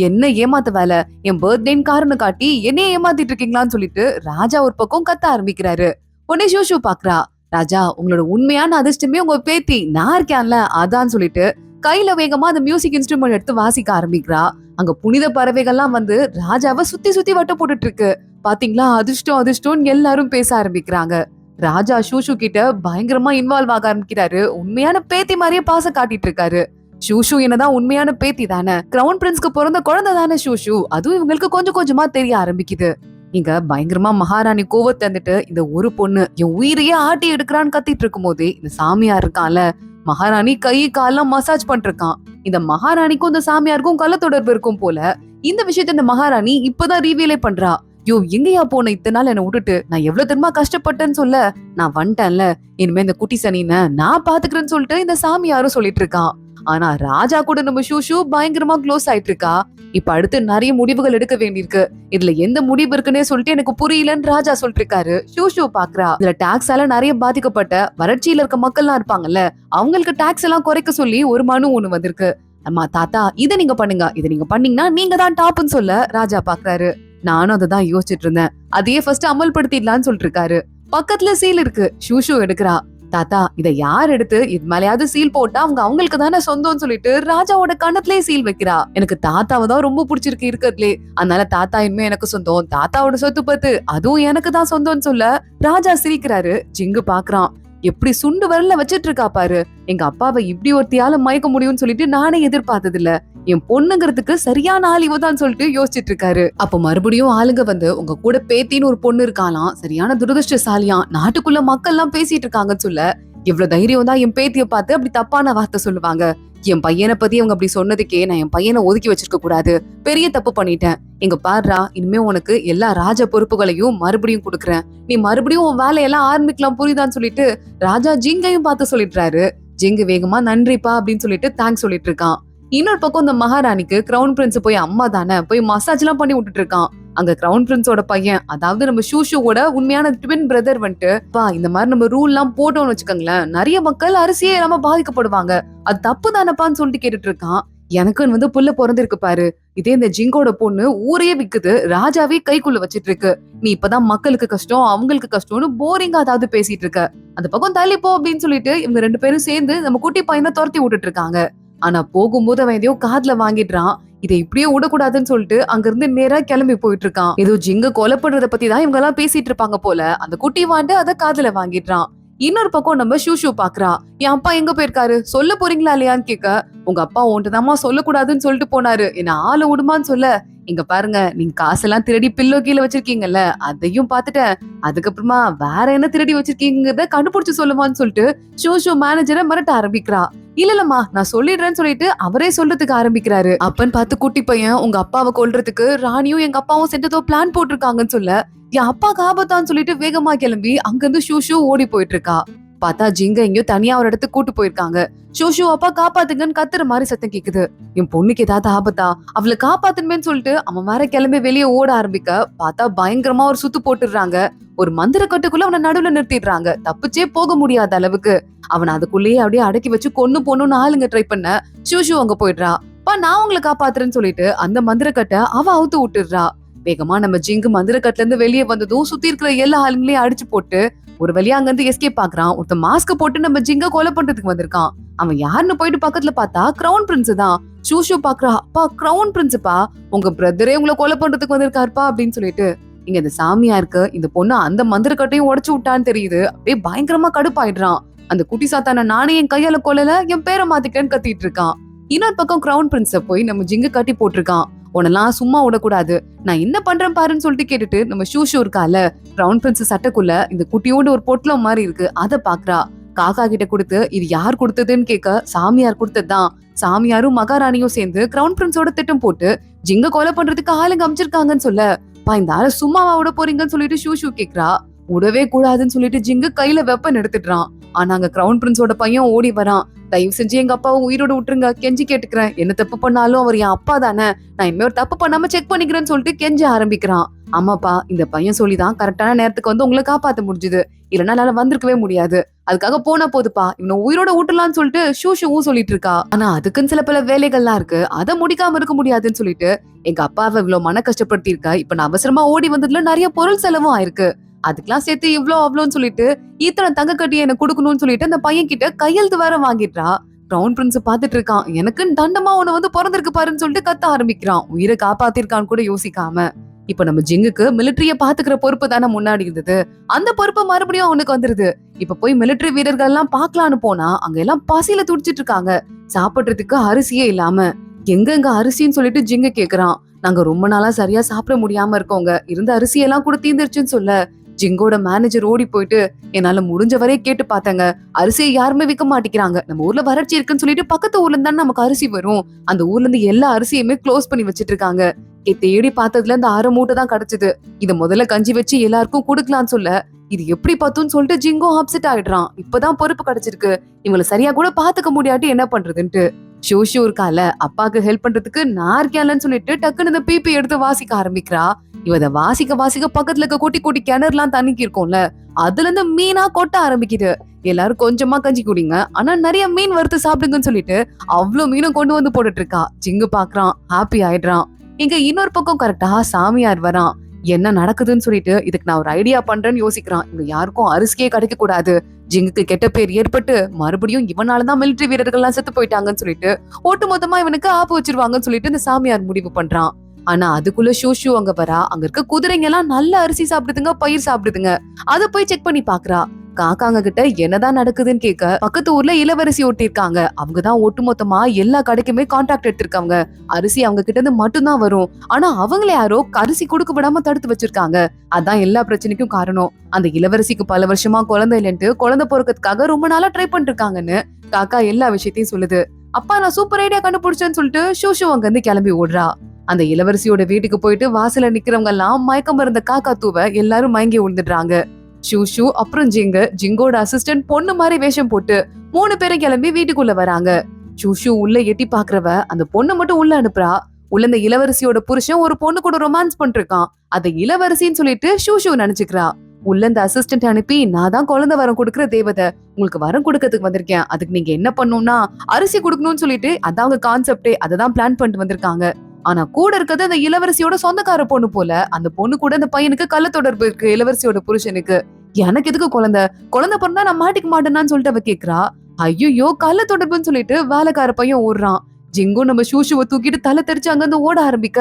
என்ன ஏமாத்த வேலை, என் பர்த்டேன்னு காரணம் காட்டி என்னைய ஏமாத்திட்டு இருக்கீங்களான்னு சொல்லிட்டு ராஜா ஒரு பக்கம் கத்த ஆரம்பிக்கிறாரு. உடனே ஷூ பாக்குறா, ராஜா உங்களோட உண்மையான அதிர்ஷ்டமே உங்க பேத்தி நான் இருக்கேன்ல அதான் சொல்லிட்டு கையில வேகமா அந்த மியூசிக் இன்ஸ்ட்ருமெண்ட் எடுத்து வாசிக்க ஆரம்பிக்கிறா. அங்க புனித பறவைகள்லாம் வந்து ராஜாவை சுத்தி சுத்தி வட்ட போட்டுட்டு இருக்கு. பாத்தீங்களா அதிர்ஷ்டம் அதிர்ஷ்டம் எல்லாரும் பேச ஆரம்பிக்கிறாங்க. ராஜா ஷூ கிட்ட பயங்கரமா இன்வால்வ் ஆக ஆரம்பிக்கிறாரு. உண்மையான பேத்தி மாதிரியே பாசம் காட்டிட்டு இருக்காரு. ஷூ என்னதான் உண்மையான பேத்தி தானே, கிரவுன் பிரின்ஸ்க்கு பிறந்த குழந்தை தானே ஷூ, அதுவும் இவங்களுக்கு கொஞ்சம் கொஞ்சமா தெரிய ஆரம்பிக்குது. இங்க பயங்கரமா மகாராணி கோவத்தை வந்துட்டு, இந்த ஒரு பொண்ணு என் உயிரையே ஆட்டி எடுக்கிறான்னு கத்திட்டு இருக்கும் போதே இந்த சாமியார் இருக்கான்ல, மகாராணி கை காலம் மசாஜ் பண்ணிருக்கான். இந்த மகாராணிக்கும் இந்த சாமியாருக்கும் கள்ள தொடர்பு இருக்கும் போல. இந்த விஷயத்த இந்த மகாராணி இப்பதான் ரீவீலே பண்றா. யோ எங்கயா போன இத்தனை நாள் என்ன விட்டுட்டு, நான் எவ்வளவு தெரியுமா கஷ்டப்பட்டேன்னு சொல்ல, நான் வந்துட்டேன்ல, இனிமே இந்த குட்டி சனின நான் பாத்துக்கிறேன்னு சொல்லிட்டு இந்த சாமியாரும் சொல்லிட்டு இருக்கான். ஆனா ராஜா கூட நம்ம ஷூ பயங்கரமா க்ளோஸ் ஆயிட்டு இருக்கா. இப்ப அடுத்து நிறைய முடிவுகள் எடுக்க வேண்டியிருக்கு. இதுல எந்த முடிவு இருக்குன்னே சொல்லிட்டு எனக்கு புரியலன்னு ராஜா சொல்லிட்டு இருக்காரு. ஷூ பாக்குறா, இதுல டாக்ஸால நிறைய பாதிக்கப்பட்ட வறட்சியில இருக்க மக்கள் எல்லாம் இருப்பாங்கல்ல, அவங்களுக்கு டாக்ஸ் எல்லாம் குறைக்க சொல்லி ஒரு மனு ஒண்ணு வந்திருக்கு. அம்மா தாத்தா இதை நீங்க பண்ணுங்க, இதை நீங்க பண்ணீங்கன்னா நீங்க தான் டாப்னு சொல்ல ராஜா பாக்குறாரு. நானும் அதை தான் யோசிச்சுட்டு இருந்தேன், அதையே ஃபர்ஸ்ட் அமல்படுத்திடலான்னு சொல்லிட்டு இருக்காரு. பக்கத்துல சீல் இருக்கு. ஷூ எடுக்கிறா. தாத்தா இத யார் எடுத்து இது மேலயாவது சீல் போட்டா அவங்க அவங்களுக்கு தானே சொந்தம்னு சொல்லிட்டு ராஜாவோட கண்ணத்திலே சீல் வைக்கிறா. எனக்கு தாத்தாவை தான் ரொம்ப பிடிச்சிருக்கு இருக்கிறதுலே, அதனால தாத்தா இனிமே எனக்கு சொந்தம், தாத்தாவோட சொத்து பத்து அதுவும் எனக்கு தான் சொந்தம்னு சொல்ல ராஜா சிரிக்கிறாரு. ஜிங்கு பாக்குறான், எப்படி சுண்டு வரல வச்சிட்டு இருக்கா பாரு, எங்க அப்பாவை இப்படி ஒருத்தியால மயக்க முடியும்னு சொல்லிட்டு நானே எதிர்பார்த்தது இல்ல, என் பொண்ணுங்கிறதுக்கு சரியான ஆள் இவதான் சொல்லிட்டு யோசிச்சுட்டு இருக்காரு. அப்ப மறுபடியும் ஆளுங்க வந்து உங்க கூட பேத்தின்னு ஒரு பொண்ணு இருக்காலாம், சரியான துரதிருஷ்டசாலியா, நாட்டுக்குள்ள மக்கள் எல்லாம் பேசிட்டு இருக்காங்கன்னு சொல்ல எவ்வளவு தைரியம் தான் என் பேத்திய பார்த்து அப்படி தப்பான வார்த்தை சொல்லுவாங்க. என் பையனை பத்தி அவங்க அப்படி சொன்னதுக்கே நான் என் பையனை ஒதுக்கி வச்சிருக்க கூடாது, பெரிய தப்பு பண்ணிட்டேன். எங்க பாருடா, இனிமே உனக்கு எல்லா ராஜ பொறுப்புகளையும் மறுபடியும் கொடுக்குறேன், நீ மறுபடியும் உன் வேலையெல்லாம் ஆரம்பிக்கலாம், புரியுதான்னு சொல்லிட்டு ராஜா ஜிங்கையும் பார்த்து சொல்லிடுறாரு. ஜிங்கு வேகமா நன்றிப்பா அப்படின்னு சொல்லிட்டு தேங்க்ஸ் சொல்லிட்டு இருக்கான். இன்னொரு பக்கம் இந்த மகாராணிக்கு கிரவுன் பிரின்ஸ் போய் அம்மா தானே போய் மசாஜ் எல்லாம் பண்ணி விட்டுட்டு இருக்கான். அங்க கிரவுன் பிரின்ஸோட பையன், அதாவது நம்ம ஷூஷுவோட உண்மையான ட்வின் பிரதர் வந்துட்டு, பா இந்த மாதிரி நம்ம ரூல் எல்லாம் போட்டோம்னு வச்சுக்கோங்களேன், நிறைய மக்கள் அரிசியே இல்லாம பாதிக்கப்படுவாங்க, அது தப்பு தானப்பான்னு சொல்லிட்டு கேட்டுட்டு இருக்கான். எனக்கு வந்து புள்ள பிறந்திருக்கு பாரு, இதே இந்த ஜிங்கோட பொண்ணு ஊரையே விக்குது, ராஜாவே கைக்குள்ள வச்சிட்டு இருக்கு, நீ இப்பதான் மக்களுக்கு கஷ்டம் அவங்களுக்கு கஷ்டம்னு போரிங்கா அதாவது பேசிட்டு இருக்க, அந்த பக்கம் தள்ளி போ அப்படின்னு சொல்லிட்டு இவங்க ரெண்டு பேரும் சேர்ந்து நம்ம குட்டி பையனை துரத்தி விட்டுட்டு இருக்காங்க. ஆனா போகும்போது அவன் எதையோ காதுல வாங்கிடுறான். இதை இப்படியே விடக்கூடாதுன்னு சொல்லிட்டு அங்க இருந்து நேரா கிளம்பி போயிட்டு இருக்கான். ஏதோ ஜிங்க கொலை பண்றத பத்தி தான் இவங்க எல்லாம் பேசிட்டு இருப்பாங்க போல. அந்த குட்டி வாண்டு அத காதுல வாங்கிடுறான். இன்னொரு பக்கம் நம்ம ஷூ பாக்குறா. என் அப்பா எங்க போயிருக்காரு, சொல்ல போறீங்களா இல்லையான்னு கேட்க, உங்க அப்பா உன்ட்டுதாம்மா சொல்லக்கூடாதுன்னு சொல்லிட்டு போனாரு, என்ன ஆளை விடுமான்னு சொல்ல, இங்க பாருங்க நீங்க காசெல்லாம் திருடி பில்லோ கீழே வச்சிருக்கீங்கல்ல அதையும் பாத்துட்டேன், அதுக்கப்புறமா வேற என்ன திருடி வச்சிருக்கீங்கிறத கண்டுபிடிச்சு சொல்லுவான்னு சொல்லிட்டு ஷூ மேனேஜரை மிரட்ட ஆரம்பிக்கிறா. இல்லம்மா நான் சொல்லிடுறேன்னு சொல்லிட்டு அவரே சொல்றதுக்கு ஆரம்பிக்கிறாரு. அப்பன்னு பார்த்து குட்டி பையன், உங்க அப்பாவை கொல்றதுக்கு ராணியும் எங்க அப்பாவும் சேர்ந்ததோ பிளான் போட்டிருக்காங்கன்னு சொல்ல, என் அப்பாக்கு ஆபத்தான்னு சொல்லிட்டு வேகமா கிளம்பி அங்கிருந்து ஷூ ஓடி போயிட்டு இருக்கா. பார்த்தா ஜிங்க எங்கயோ தனியா ஒரு இடத்துக்கு கூட்டு போயிருக்காங்க. ஷூ அப்பா காப்பாத்துங்கன்னு கத்துற மாதிரி சத்தம் கேக்குது. என் பொண்ணுக்கு ஏதாவது ஆபத்தா, அவளை காப்பாத்துன்னு சொல்லிட்டு அவன் வேற கிளம்பி வெளியே ஓட ஆரம்பிக்க, பார்த்தா பயங்கரமா ஒரு சுத்து போட்டுடுறாங்க. ஒரு மந்திர கட்டுக்குள்ள அவனை நடுவுல நிறுத்திடுறாங்க, தப்பிச்சே போக முடியாத அளவுக்கு. அவனை அதுக்குள்ளேயே அப்படியே அடக்கி வச்சு கொன்னு பொண்ணுன்னு ஆளுங்க ட்ரை பண்ண ஷூ அங்க போயிடுறா. பா நான் உங்களை காப்பாத்துறேன்னு சொல்லிட்டு அந்த மந்திர கட்டை அவ அவுத்து விட்டுடுறா. வேகமா நம்ம ஜிங்கு மந்திர கட்டுல இருந்து வெளியே வந்ததும் சுத்தி இருக்கிற எல்லா ஆளுங்களையும் அடிச்சு போட்டு ஒரு வழியா அங்க இருந்து எஸ்கேப் பாக்குறான். ஒருத்த மாஸ்க் போட்டு நம்ம ஜிங்க கொலை பண்றதுக்கு வந்திருக்கான். அவன் யாருன்னு போயிட்டு பக்கத்துல பார்த்தா கிரவுன் பிரின்ஸ் தான். ஷூ பாக்குறா, அப்பா கிரவுன் பிரின்ஸ்ப்பா, உங்க பிரதரே உங்களை கொலை பண்றதுக்கு வந்திருக்காருப்பா அப்படின்னு சொல்லிட்டு, இங்க இந்த சாமியாருக்கு இந்த பொண்ணு அந்த மந்திர கட்டையும் உடைச்சு விட்டான்னு தெரியுது. அப்படியே பயங்கரமா கடுப்பாயிடுறான். அந்த குட்டி சாத்தான நானே என் கையால கொல்லல, என் பேரை மாத்திட்டேன்னு கத்திட்டு இருக்கான். இன்னொரு பக்கம் கிரவுன் பிரின்ஸ போய் நம்ம ஜிங்கு கட்டி போட்டிருக்கான். உனெல்லாம் சும்மா விடக்கூடாது, நான் என்ன பண்றேன் பாருன்னு சொல்லிட்டு கேட்டுட்டு நம்ம ஷூ இருக்கால, கிரவுன் பிரின்ஸ் சட்டைக்குள்ள இந்த குட்டியோட ஒரு பொட்டலம் மாதிரி இருக்கு, அத பாக்குறா. காக்கா கிட்ட கொடுத்து இது யார் கொடுத்ததுன்னு கேட்க, சாமியார் கொடுத்ததுதான். சாமியாரும் மகாராணியும் சேர்ந்து கிரவுன் பிரின்ஸோட திட்டம் போட்டு ஜிங்க கொலை பண்றதுக்கு ஆளுங்க அமைச்சிருக்காங்கன்னு சொல்ல, பா இந்த ஆள சும்மாவா விட போறீங்கன்னு சொல்லிட்டு ஷூ கேக்குறா. விடவே கூடாதுன்னு சொல்லிட்டு ஜிங்கு கையில வெப்பன் எடுத்துடுறான். ஆனா அங்க கிரவுன் பிரின்ஸோட பையன் ஓடி வரான். தயவு செஞ்சு எங்க அப்பாவை உயிரோட விட்டுருங்க, கெஞ்சி கேட்டுக்கிறேன், என்ன தப்பு பண்ணாலும் அவர் என் அப்பா தானே, நான் இனிமே ஒரு தப்பு பண்ணாம செக் பண்ணிக்கிறேன்னு சொல்லிட்டு கெஞ்ச ஆரம்பிக்கிறான். ஆமாப்பா இந்த பையன் சொல்லிதான் கரெக்டான நேரத்துக்கு வந்து உங்களை காப்பாத்த முடிஞ்சுது, இல்லைன்னா என்னால வந்திருக்கவே முடியாது, அதுக்காக போனா போதுப்பா, இவனை உயிரோட ஊட்டலாம்னு சொல்லிட்டு ஷூவும் சொல்லிட்டு இருக்கா. ஆனா அதுக்குன்னு சில பல வேலைகள்லாம் இருக்கு, அதை முடிக்காம இருக்க முடியாதுன்னு சொல்லிட்டு, எங்க அப்பாவை இவ்வளவு மன கஷ்டப்படுத்தி இருக்கா, இப்ப நான் அவசரமா ஓடி வந்ததுல நிறைய பொருள் செலவும் ஆயிருக்கு, அதுக்கெல்லாம் சேர்த்து இவ்ளோ அவ்வளோன்னு சொல்லிட்டு இத்தனை தங்க கட்டி எனக்கு கொடுக்கணும்னு சொல்லிட்டு அந்த பையன் கிட்ட கையெழுத்து வேற வாங்கிட்டா. கிரவுன் பிரின்ஸ் பாத்துட்டு இருக்கான். எனக்கு தண்டமா உன வந்து பிறந்திருக்கு பாருன்னு சொல்லிட்டு கத்த ஆரம்பிக்கிறான். உயிரை காப்பாத்திருக்கான்னு கூட யோசிக்காம. இப்ப நம்ம ஜிங்குக்கு மிலிட்டரிய பாத்துக்கிற பொறுப்பு தானே முன்னாடி இருந்தது, அந்த பொறுப்பு மறுபடியும் அவனுக்கு வந்துருது. இப்ப போய் மிலிட்டரி வீரர்கள் எல்லாம் பாக்கலான்னு போனா அங்க எல்லாம் பசியில துடிச்சிட்டு இருக்காங்க, சாப்பிடுறதுக்கு அரிசியே இல்லாம. எங்க அரிசின்னு சொல்லிட்டு ஜிங்கு கேக்குறான். நாங்க ரொம்ப நாளா சரியா சாப்பிட முடியாம இருக்கோங்க, இருந்த அரிசியெல்லாம் கூட தீர்ந்துருச்சுன்னு சொல்ல, ஜிங்கோட மேனேஜர் ஓடி போயிட்டு, என்னால முடிஞ்ச வரைய கேட்டு பாத்தாங்க, அரிசியை யாருமே விற்க மாட்டேங்கிறாங்க, நம்ம ஊர்ல வறட்சி இருக்குன்னு சொல்லிட்டு பக்கத்து ஊர்ல இருந்தா நமக்கு அரிசி வரும், அந்த ஊர்ல இருந்து எல்லா அரிசியுமே க்ளோஸ் பண்ணி வச்சிட்டு இருக்காங்க, தேடி பார்த்ததுல இந்த 1/2 மூட்டை தான் கிடைச்சது, இத முதல்ல கஞ்சி வச்சு எல்லாருக்கும் கொடுக்கலாம்னு சொல்ல, இது எப்படி பார்த்துன்னு சொல்லிட்டு ஜிங்கோ அப்செட் ஆயிடுறான். இப்பதான் பொறுப்பு கிடைச்சிருக்கு, இவங்களை சரியா கூட பாத்துக்க முடியாட்டி என்ன பண்றதுன்ட்டு. ஷூ இருக்கால, அப்பாக்கு ஹெல்ப் பண்றதுக்கு நான் இருக்கேன்லன்னு சொல்லிட்டு டக்குன்னு இந்த பிபி எடுத்து வாசிக்க ஆரம்பிக்கிறா. இவத வாசிக்க பக்கத்துல இருக்க குட்டி குட்டி கிணறுலாம் தண்ணிக்கு இருக்கும்ல, அதுல இருந்து மீனா கொட்ட ஆரம்பிக்குது. எல்லாரும் கொஞ்சமா கஞ்சி குடிங்க, ஆனா நிறைய மீன் வறுத்து சாப்பிடுங்கன்னு சொல்லிட்டு அவ்வளவு மீனும் கொண்டு வந்து போட்டுட்டு இருக்கா. ஜிங்கு பாக்குறான், ஹாப்பி ஆயிடுறான். இங்க இன்னொரு பக்கம் கரெக்டா சாமியார் வரான். என்ன நடக்குதுன்னு சொல்லிட்டு இதுக்கு நான் ஒரு ஐடியா பண்றேன்னு யோசிக்கிறான். இங்க யாருக்கும் அரிசியே கிடைக்க கூடாது, ஜிங்குக்கு கெட்ட பேர் ஏற்பட்டு மறுபடியும் இவனாலதான் மிலிட்டரி வீரர்கள் எல்லாம் செத்து போயிட்டாங்கன்னு சொல்லிட்டு ஒட்டு மொத்தமா இவனுக்கு ஆப்பு வச்சிருவாங்கன்னு சொல்லிட்டு இந்த சாமியார் முடிவு பண்றான். ஆனா அதுக்குள்ள ஷூ அங்க வரா. அங்க இருக்க குதிரைங்க எல்லாம் நல்ல அரிசி சாப்பிடுதுங்க, பயிர் சாப்பிடுதுங்க. அத போய் செக் பண்ணி பாக்குறா. காக்காங்க கிட்ட என்னதான் நடக்குதுன்னு கேட்க பக்கத்து ஊர்ல இளவரசி ஒட்டிருக்காங்க. அவங்கதான் ஒட்டுமொத்தமா எல்லா கடைக்குமே கான்ட்ராக்ட் எடுத்திருக்காங்க. அரிசி அவங்க கிட்ட இருந்து மட்டும்தான் வரும். ஆனா அவங்கள யாரோ அரிசி கொடுக்க விடாம தடுத்து வச்சிருக்காங்க. அதான் எல்லா பிரச்சனைக்கும் காரணம். அந்த இளவரசிக்கு பல வருஷமா குழந்தை இல்லைன்ட்டு குழந்தை பொறுக்கிறதுக்காக ரொம்ப நாளா ட்ரை பண்ணிட்டு இருக்காங்கன்னு காக்கா எல்லா விஷயத்தையும் சொல்லுது. அப்பா நான் சூப்பர் ஐடியா கண்டுபிடிச்சேன்னு சொல்லிட்டு ஷூ அங்க இருந்து கிளம்பி ஓடுறா. அந்த இளவரசியோட வீட்டுக்கு போயிட்டு வாசல்ல நிக்கிறவங்க எல்லாம் மயக்கம் இருந்த காக்கா தூவ எல்லாரும் மயங்கி விழுந்துடுறாங்க. ஷூ அப்புறம் ஜிங்கோட அசிஸ்டன்ட் பொண்ணு மாதிரி வேஷம் போட்டு 3 பேரும் கிளம்பி வீட்டுக்குள்ள வராங்க. ஷூ உள்ள எட்டி பாக்குறவ அந்த பொண்ணு மட்டும் உள்ள அனுப்புறா. உள்ள இந்த இளவரசியோட புருஷன் ஒரு பொண்ணு கூட ரொமான்ஸ் பண்ணிருக்கான். அதை இளவரசின்னு சொல்லிட்டு ஷூ நினைச்சுக்கிறா. உள்ள இந்த அசிஸ்டன்ட் அனுப்பி நான் தான் குழந்தை வரம் கொடுக்குற தேவதை, உங்களுக்கு வரம் கொடுக்கறதுக்கு வந்திருக்கேன். அதுக்கு நீங்க என்ன பண்ணணும்னா அரிசி கொடுக்கணும்னு சொல்லிட்டு அதான் அவங்க கான்செப்டே, அததான் பிளான் பண்ணிட்டு வந்திருக்காங்க. ஆனா கூட இருக்கிறது அந்த இளவரசியோட சொந்தக்கார பொண்ணு போல. அந்த பொண்ணு கூட அந்த பையனுக்கு கள்ள தொடர்பு இருக்கு. இளவரசியோட புருஷனுக்கு எனக்கு எதுக்கு குழந்தை பிறந்தா நான் மாட்டிக்க மாட்டேன்னு சொல்லிட்டு அவ கேக்குறா. ஐயோ கள்ள தொடர்புன்னு சொல்லிட்டு வேலைக்கார பையன் ஓடுறான். ஜிங்கும் நம்ம ஷூவை தூக்கிட்டு தலை தெரிச்சு அங்க இருந்து ஓட ஆரம்பிக்க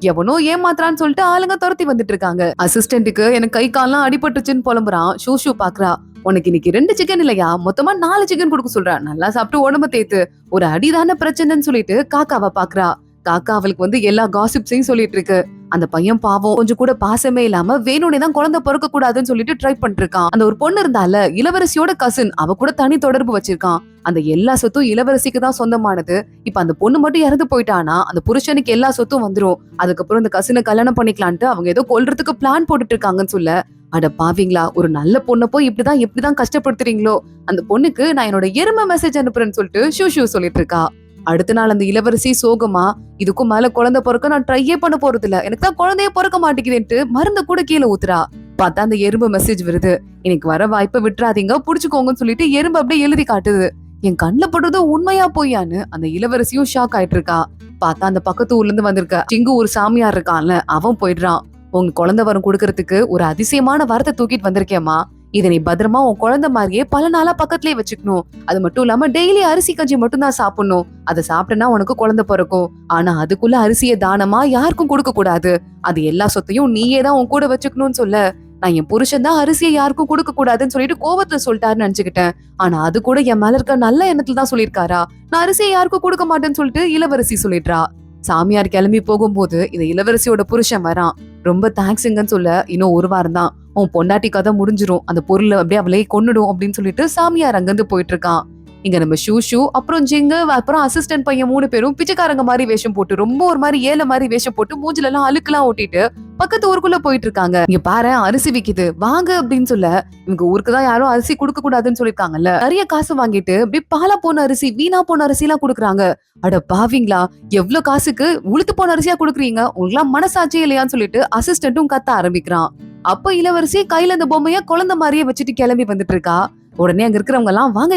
எவனோ ஏமாத்துறான்னு சொல்லிட்டு ஆளுங்க துரத்தி வந்துட்டு இருக்காங்க. அசிஸ்டன்ட்டுக்கு எனக்கு கை கால்லாம் அடிபட்டுச்சுன்னு புலம்புறான். ஷூ பாக்குறா. உனக்கு இன்னைக்கு 2 சிக்கன் இல்லையா, மொத்தமா 4 சிக்கன் கொடுக்க சொல்ற, நல்லா சாப்பிட்டு உடம்பு தேத்து, ஒரு அடிதான பிரச்சனைன்னு சொல்லிட்டு காக்காவை பாக்குறா. காக்கா அவளுக்கு எல்லா காசிப்ஸையும் சொல்லிட்டு இருக்கு. அந்த பையன் பாவம் கொஞ்சம் கூட பாசமே இல்லாம வேணும்னே தான் குழந்தை பிறக்க கூடாதுன்னு சொல்லிட்டு ட்ரை பண்ணிட்டு இருக்கான். அந்த ஒரு பொண்ணு இருந்தால இளவரசியோட கசின், அவ கூட தனி தொடர்பு வச்சிருக்கான். அந்த எல்லா சொத்தும் இளவரசிக்கு தான் சொந்தமானது. இப்ப அந்த பொண்ணு மட்டும் இறந்து போயிட்டானா அந்த புருஷனுக்கு எல்லா சொத்தும் வந்துரும். அதுக்கப்புறம் இந்த கசினை கல்யாணம் பண்ணிக்கலான்ட்டு அவங்க ஏதோ கொல்றதுக்கு பிளான் போட்டுட்டு இருக்காங்கன்னு சொல்ல, அட பாவீங்களா, ஒரு நல்ல பொண்ணை போய் இப்படிதான் கஷ்டப்படுத்துறீங்களோ, அந்த பொண்ணுக்கு நான் என்னோட எருமை மெசேஜ் அனுப்புறேன்னு சொல்லிட்டு ஷூ சொல்லிட்டு இருக்கா. அடுத்த நாள் அந்த இளவரசி சோகமா, இதுக்கும் மேல குழந்தை பிறக்க நான் ட்ரையே பண்ண போறது இல்ல, எனக்கு தான் குழந்தையே பிறக்க மாட்டேங்குதுன்ட்டு மருந்து கூட கீழே ஊத்துறா. பார்த்தா அந்த எறும்பு மெசேஜ் வருது. எனக்கு வர வாய்ப்பை விட்டுறாதீங்க, புடிச்சுக்கோங்கன்னு சொல்லிட்டு எறும்பு அப்படியே எழுதி காட்டுது. என் கண்ணுல படுறது உண்மையா போயான்னு அந்த இளவரசியும் ஷாக் ஆயிட்டு இருக்கா. பார்த்தா அந்த பக்கத்து ஊர்ல இருந்து வந்திருக்க சிங்கு ஒரு சாமியார் இருக்கான்ல, அவன் போயிடுறான். உங்க குழந்தை வரம் கொடுக்கறதுக்கு ஒரு அதிசயமான வரத்தை தூக்கிட்டு வந்திருக்கேம்மா, இதை நீ பத்திரமா உன் குழந்தை மாதிரியே பல நாளா பக்கத்துலயே வச்சுக்கணும். அது மட்டும் இல்லாம டெய்லி அரிசி கஞ்சி மட்டும் தான் சாப்பிடணும். அதை சாப்பிட்டனா உனக்கு குழந்தை பிறக்கும். ஆனா அதுக்குள்ள அரிசியை தானமா யாருக்கும் கொடுக்க கூடாது. அது எல்லா சொத்தையும் நீயே தான் உன் கூட வச்சுக்கணும்னு சொல்ல, நான் என் புருஷன் தான் அரிசியை யாருக்கும் கொடுக்க கூடாதுன்னு சொல்லிட்டு கோவத்துல சொல்லிட்டாருன்னு நினைச்சுக்கிட்டேன். ஆனா அது கூட என் மேல இருக்க நல்ல எண்ணத்துல தான் சொல்லியிருக்காரா. நான் அரிசியை யாருக்கும் கொடுக்க மாட்டேன்னு சொல்லிட்டு இளவரசி சொல்லிடுறா. சாமியார் கிளம்பி போகும்போது இந்த இளவரசியோட புருஷன் வரான். ரொம்ப தேங்க்ஸுங்கன்னு சொல்ல, இன்னும் 1 வாரம் தான் உன் பொண்டாட்டி கதை முடிஞ்சிரும், அந்த பொருளை அப்படியே அவளே கொன்னுடும் அப்படின்னு சொல்லிட்டு சாமியார் அங்கிருந்து போயிட்டு இருக்கான். இங்க நம்ம ஷூ அப்புறம் ஜிங்கு அப்புறம் அசிஸ்டன்ட் பையன் 3 பேரும் பிச்சைக்காரங்க மாதிரி வேஷம் போட்டு, ரொம்ப ஒரு மாதிரி ஏழை மாதிரி வேஷம் போட்டு மூஞ்சில எல்லாம் அழுக்கெல்லாம் ஓட்டிட்டு பக்கத்து ஊருக்குள்ள போயிட்டு இருக்காங்க. இங்க பாரு அரிசி விக்குது வாங்க அப்படின்னு சொல்ல, இவங்க ஊருக்கு தான் யாரும் அரிசி கொடுக்க கூடாதுன்னு சொல்லிருக்காங்கல்ல, நிறைய காசு வாங்கிட்டு அப்படியே பாலா போன அரிசி, வீணா போன அரிசி எல்லாம் கொடுக்குறாங்க. அட பாவீங்களா, எவ்வளவு காசுக்கு உளுத்து போன அரிசியா கொடுக்குறீங்க, உங்களுக்கு மனசாட்சியே இல்லையான்னு சொல்லிட்டு அசிஸ்டன்ட்டும் கத்த ஆரம்பிக்கிறான். அப்ப இளவரசி கையில அந்த பொம்மைய குழந்தை மாதிரியே வச்சுட்டு கிளம்பி வந்துட்டு இருக்கா. உடனே அங்க இருக்கிறவங்க எல்லாம் வாங்க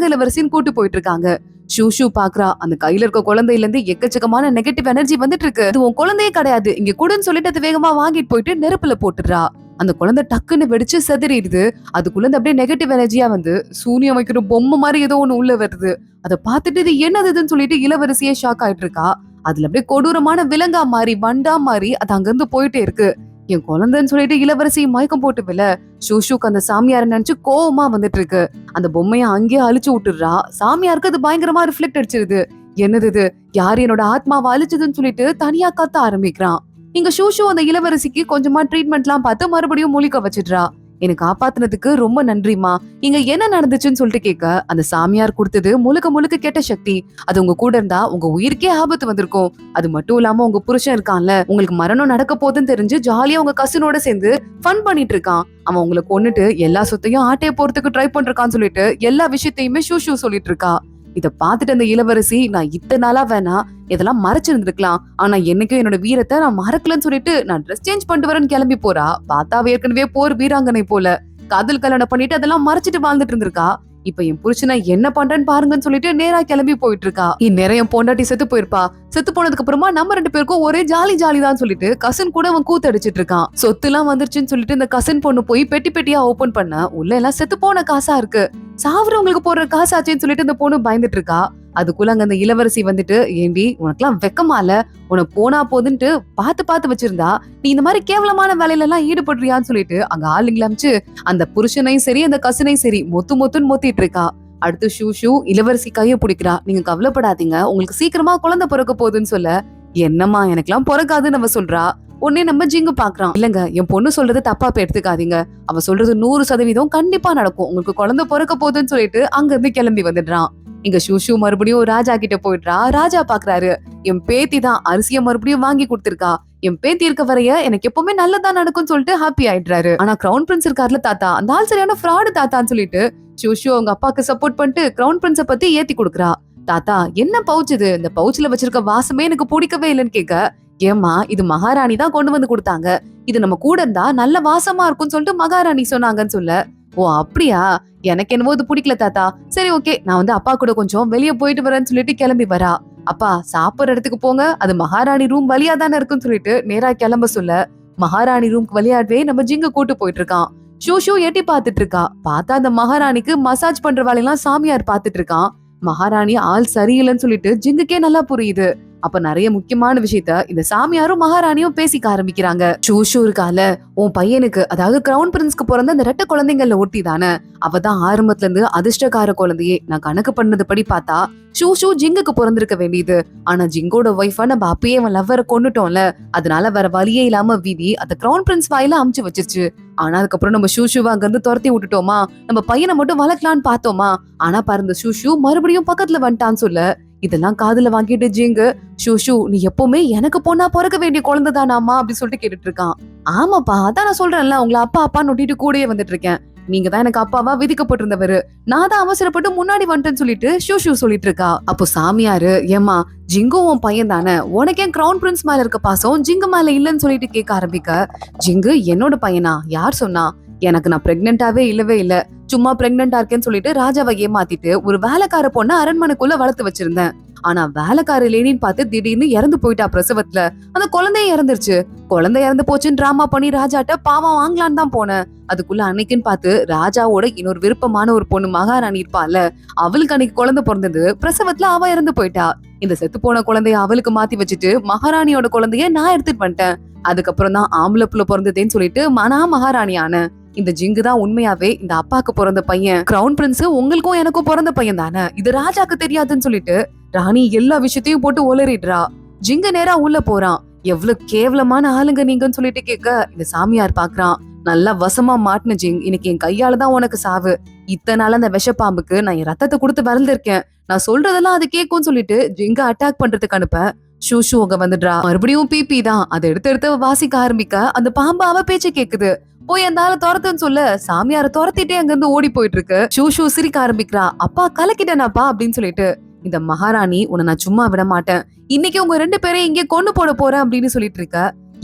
இளவரசின்னு கூட்டு போயிட்டு இருக்காங்க. ஷூ பாக்குறா. அந்த கையில இருக்க குழந்தையில இருந்து எக்கச்சக்கமான நெகட்டிவ் எனர்ஜி வந்துட்டு இருக்கு. அது உன் குழந்தையே கிடையாது, இங்க கூடன்னு சொல்லிட்டு அது வேகமா வாங்கிட்டு போயிட்டு நெருப்புல போட்டுடுறா. அந்த குழந்தை டக்குன்னு வெடிச்சு செதறிடுது. அதுக்குள்ள அப்படியே நெகட்டிவ் எனர்ஜியா வந்து சூனியம் வைக்கிற பொம்மை மாதிரி ஏதோ ஒண்ணு உள்ள வருது. அதை பார்த்துட்டு இது என்னதுன்னு சொல்லிட்டு இளவரசியே ஷாக் ஆயிட்டு இருக்கா. அதுல அப்படியே கொடூரமான விலங்கா மாறி வண்டா மாறி அது அங்கிருந்து போயிட்டே இருக்கு. என் குழந்தைன்னு சொல்லிட்டு இளவரசி மயக்கம் போட்டு வில ஷூக்கு அந்த சாமியார நினைச்சு கோவமா வந்துட்டு இருக்கு. அந்த பொம்மைய அங்கேயே அழிச்சு விட்டுடுறா. சாமியாருக்கு அது பயங்கரமா ரிஃப்ளெக்ட் அடிச்சிருது. என்னது இது, யாரு என்னோட ஆத்மாவை அழிச்சதுன்னு சொல்லிட்டு தனியா கத்த ஆரம்பிக்கிறான். இங்க ஷூ அந்த இளவரசிக்கு கொஞ்சமா ட்ரீட்மெண்ட் எல்லாம் பார்த்து மறுபடியும் மூலிக்க வச்சிடுறா. எனக்கு காப்பாத்துனதுக்கு ரொம்ப நன்றிமா, இங்க என்ன நடந்துச்சுன்னு சொல்லிட்டு கேட்க, அந்த சாமியார் கொடுத்தது முழுக்க கெட்ட சக்தி, அது உங்க கூட இருந்தா உங்க உயிருக்கே ஆபத்து வந்திருக்கும். அது மட்டும் இல்லாம உங்க புருஷன் இருக்கான்ல, உங்களுக்கு மரணம் நடக்க போதுன்னு தெரிஞ்சு ஜாலியா உங்க கசினோட சேர்ந்து ஃபன் பண்ணிட்டு இருக்கான். அவன் உங்களை கொன்னுட்டு எல்லா சொத்தையும் ஆட்டைய போறதுக்கு ட்ரை பண்றான்னு சொல்லிட்டு எல்லா விஷயத்தையுமே ஷூ சொல்லிட்டு இருக்கா. இத பாத்துட்டு அந்த இளவரசி, நான் இத்தனை நாளா வேணா இதெல்லாம் மறைச்சிருந்துருக்கலாம், ஆனா என்னைக்கும் என்னோட வீரத்தை நான் மறக்கலன்னு சொல்லிட்டு நான் ட்ரெஸ் சேஞ்ச் பண்ணிட்டு வரேன்னு கிளம்பி போறா. பார்த்தா ஏற்கனவே போர் வீராங்கனை போல காதல் கல்யாணம் பண்ணிட்டு அதெல்லாம் மறைச்சிட்டு வாழ்ந்துட்டு இருந்திருக்கா. இப்ப என் புருஷனை என்ன பண்றேன்னு பாருங்கன்னு சொல்லிட்டு நேரா கிளம்பி போயிட்டு இருக்கா. இந்நேரம் என் பொண்டாட்டி செத்து போயிருப்பா. செத்து போனதுக்கு அப்புறமா நம்ம 2 பேருக்கும் ஒரே ஜாலி தான் சொல்லிட்டு கசின் கூட அவன் கூத்தடிச்சிட்டு இருக்கான். சொத்து எல்லாம் வந்துருச்சுன்னு சொல்லிட்டு இந்த கசின் பொண்ணு போய் பெட்டி பெட்டியா ஓபன் பண்ண உள்ள எல்லாம் செத்து போன காசா இருக்கு. சாவரவங்களுக்கு போடுற காசாச்சேன்னு சொல்லிட்டு இந்த பொண்ணு பயந்துட்டு இருக்கா. அதுக்குள்ள அங்க அந்த இளவரசி வந்துட்டு, ஏண்டி உனக்கெல்லாம் வெக்கமா இல்ல, உனக்கு போனா போதுன்ட்டு பாத்து வச்சிருந்தா நீ இந்த மாதிரி கேவலமான வேலையில எல்லாம் ஈடுபடுறியான்னு சொல்லிட்டு அங்க ஆளுங்களை அமைச்சு அந்த புருஷனையும் சரி அந்த கசினையும் சரி மொத்துன்னு மொத்திட்டு இருக்கா. அடுத்து ஷூ இளவரசி கைய பிடிக்கிறா. நீங்க கவலைப்படாதீங்க, உங்களுக்கு சீக்கிரமா குழந்தை பிறக்க போகுதுன்னு சொல்ல, என்னம்மா எனக்கெல்லாம் பிறக்காதுன்னு நம்ம சொல்றா. உடனே நம்ம ஜிங்கு பாக்குறான். இல்லங்க, என் பொண்ணு சொல்றது தப்பா எடுத்துக்காதீங்க, அவ சொல்றது 100% கண்டிப்பா நடக்கும், உங்களுக்கு குழந்தை பிறக்க போகுதுன்னு சொல்லிட்டு அங்க இருந்து கிளம்பி வந்துடுறான். இங்க ஷூ மறுபடியும் ராஜா கிட்ட போயிடுறா. ராஜா பாக்குறாரு, என் பேத்தி தான் அரிசிய மறுபடியும் வாங்கி கொடுத்திருக்கா, என் பேத்தி இருக்க வரைய எனக்கு எப்பவுமே நல்லதா நடக்கும்னு சொல்லிட்டு ஹாப்பி ஆயிடுறாரு. ஆனா கிரவுன் பிரின்ஸ் இருக்காருல தாத்தா, அந்த ஆள் சரியான ஃப்ராடு தாத்தான்னு சொல்லிட்டு ஷூ அவங்க அப்பாக்கு சப்போர்ட் பண்ணிட்டு கிரவுன் பிரின்ஸ பத்தி ஏத்தி கொடுக்குறா. தாத்தா என்ன பவுச் இது, இந்த பவுச்ல வச்சிருக்க வாசமே எனக்கு பிடிக்கவே இல்லைன்னு கேட்க, ஏமா இது மகாராணி தான் கொண்டு வந்து கொடுத்தாங்க, இது நம்ம கூட இருந்தா நல்ல வாசமா இருக்கும்னு சொல்லிட்டு மகாராணி சொன்னாங்கன்னு சொல்ல, ஓ அப்படியா, எனக்கு என்னவோ இது பிடிக்கல தாத்தா, சரி ஓகே நான் வந்து அப்பா கூட கொஞ்சம் வெளியே போயிட்டு வரேன்னு சொல்லிட்டு கிளம்பி வரா. அப்பா சாப்பிடுற இடத்துக்கு போங்க, அது மகாராணி ரூம் வழியா தானே இருக்குன்னு சொல்லிட்டு நேரா கிளம்ப சொல்ல, மகாராணி ரூம்க்கு விளையாடவே நம்ம ஜிங்க கூட்டு போயிட்டு இருக்கான். ஷூ எட்டி பாத்துட்டு இருக்கா. பார்த்தா அந்த மகாராணிக்கு மசாஜ் பண்ற வேலையெல்லாம் சாமியார் பாத்துட்டு இருக்கான். மகாராணி ஆள் சரியில்லைன்னு சொல்லிட்டு ஜிங்குக்கே நல்லா புரியுது. அப்ப நிறைய முக்கியமான விஷயத்த இந்த சாமியாரும் மகாராணியும் பேசிக்க ஆரம்பிக்கிறாங்க. ஷூ இருக்கால, உன் பையனுக்கு அதாவது கிரவுன் பிரின்ஸ்க்கு பிறந்த அந்த 2 குழந்தைங்கள்ல ஒருத்தி தானே, அவதான் ஆரம்பத்துல இருந்து அதிர்ஷ்டக்கார குழந்தையே. நான் கணக்கு பண்ணது படி பார்த்தா ஷூ ஜிங்குக்கு பிறந்திருக்க வேண்டியது. ஆனா ஜிங்கோட ஒய்ஃபா நம்ம அப்பயே அவன் லவ்வரை கொண்டுட்டோம்ல, அதனால வேற வழியே இல்லாம விதி அந்த கிரவுன் பிரின்ஸ் வாயில அமுச்சு வச்சிருச்சு. ஆனா அதுக்கப்புறம் நம்ம ஷூவை அங்க இருந்து துரத்தி விட்டுட்டோமா, நம்ம பையனை மட்டும் வளர்க்கலான்னு பார்த்தோமா, ஆனா பாருங்க ஷூ மறுபடியும் பக்கத்துல வந்துட்டான்னு சொல்ல, இதெல்லாம் காதுல வாங்கிட்டு ஜிங்கு, ஷூ நீ எப்பவுமே எனக்கு பொண்ணா பிறக்க வேண்டிய குழந்தைதானாமா அப்படி சொல்லிட்டு கேட்டுட்டு இருக்கான். ஆமாப்பா, அதான் நான் சொல்றேன்ல, உங்களை அப்பா நொட்டிட்டு கூடயே வந்துட்டு இருக்கேன், நீங்க தான் எனக்கு அப்பாவா விதிக்கப்பட்டிருந்தவரு, நான் தான் அவசரப்பட்டு முன்னாடி வந்துட்டேன்னு சொல்லிட்டு ஷூ சொல்லிட்டு இருக்கா. அப்போ சாமியாரு, ஏமா ஜிங்கு உன் பையன் தானே, உனக்கு ஏன் கிரவுன் பிரின்ஸ் மேல இருக்க பாசம் ஜிங்கு மேல இல்லன்னு சொல்லிட்டு கேட்க ஆரம்பிக்க, ஜிங்கு என்னோட பையனா, யார் சொன்னா, எனக்கு நான் பிரெக்னென்டாவே இல்லவே இல்ல, சும்மா பிரெக்னென்டா இருக்கேன்னு சொல்லிட்டு ராஜாவை ஏமாத்திட்டு ஒரு வேலைக்கார பொண்ண அரண்மனைக்குள்ள வளர்த்து வச்சிருந்தேன். ஆனா வேலைக்கார லேடின்னு பார்த்து திடீர்னு இறந்து போயிட்டா பிரசவத்துல, அந்த குழந்தைய இறந்துருச்சு. குழந்தை இறந்து போச்சுன்னு டிராமா பண்ணி ராஜாட்ட பாவம் வாங்கலான்னு தான் போனேன். அதுக்குள்ள அன்னைக்குன்னு பார்த்து ராஜாவோட இன்னொரு விருப்பமான ஒரு பொண்ணு மகாராணி இருப்பால, அவளுக்கு அன்னைக்கு குழந்தை பிறந்தது, பிரசவத்துல அவ இறந்து போயிட்டா. இந்த செத்து போன குழந்தைய அவளுக்கு மாத்தி வச்சுட்டு மகாராணியோட குழந்தைய நான் எடுத்துட்டு வந்துட்டேன். அதுக்கப்புறம் தான் ஆம்பளை புள்ள பிறந்ததேன்னு சொல்லிட்டு நான் மகாராணி ஆனேன். இந்த ஜிங்கு தான் உண்மையாவே இந்த அப்பாக்கு பிறந்த பையன், கிரவுன் பிரின்ஸ் உங்களுக்கும் எனக்கும் பிறந்த பையன் தானே, இது ராஜாக்கு தெரியாதுன்னு சொல்லிட்டு ராணி எல்லா விஷயத்தையும் போட்டு ஒளறிடுறா. ஜிங்கு நேரா உள்ள போறான். எவ்வளவு கேவலமான ஆளுங்க நீங்கன்னு சொல்லிட்டு கேட்க, இந்த சாமியார் பாக்குறான். நல்லா வசமா மாட்டின ஜிங், இன்னைக்கு என் கையாலதான் உனக்கு சாவு, இத்தனை நாள் அந்த விஷப்பாம்புக்கு நான் என் ரத்தத்தை கொடுத்து வளர்ந்திருக்கேன், நான் சொல்றதெல்லாம் அது கேட்கும் சொல்லிட்டு ஜிங்க அட்டாக் பண்றதுக்கு அனுப்ப, ஷூ அங்க வந்துடுறா. மறுபடியும் பிபி தான், அதை எடுத்து வாசிக்க ஆரம்பிக்க அந்த பாம்பு அவ பேச்ச கேக்குது. போய் அந்த ஆளை துரத்துன்னு சொல்ல, சாமியார துரத்திட்டே அங்க இருந்து ஓடி போயிட்டு இருக்கு. ஷூ சிரிக்க ஆரம்பிக்கிறா. அப்பா கலக்கிட்டேனாப்பா அப்படின்னு சொல்லிட்டு, இந்த மகாராணி உன்னை நான் சும்மா விட மாட்டேன், இன்னைக்கு உங்க 2 பேரையும் இங்கே கொண்டு போட போறேன் அப்படின்னு சொல்லிட்டு இருக்க.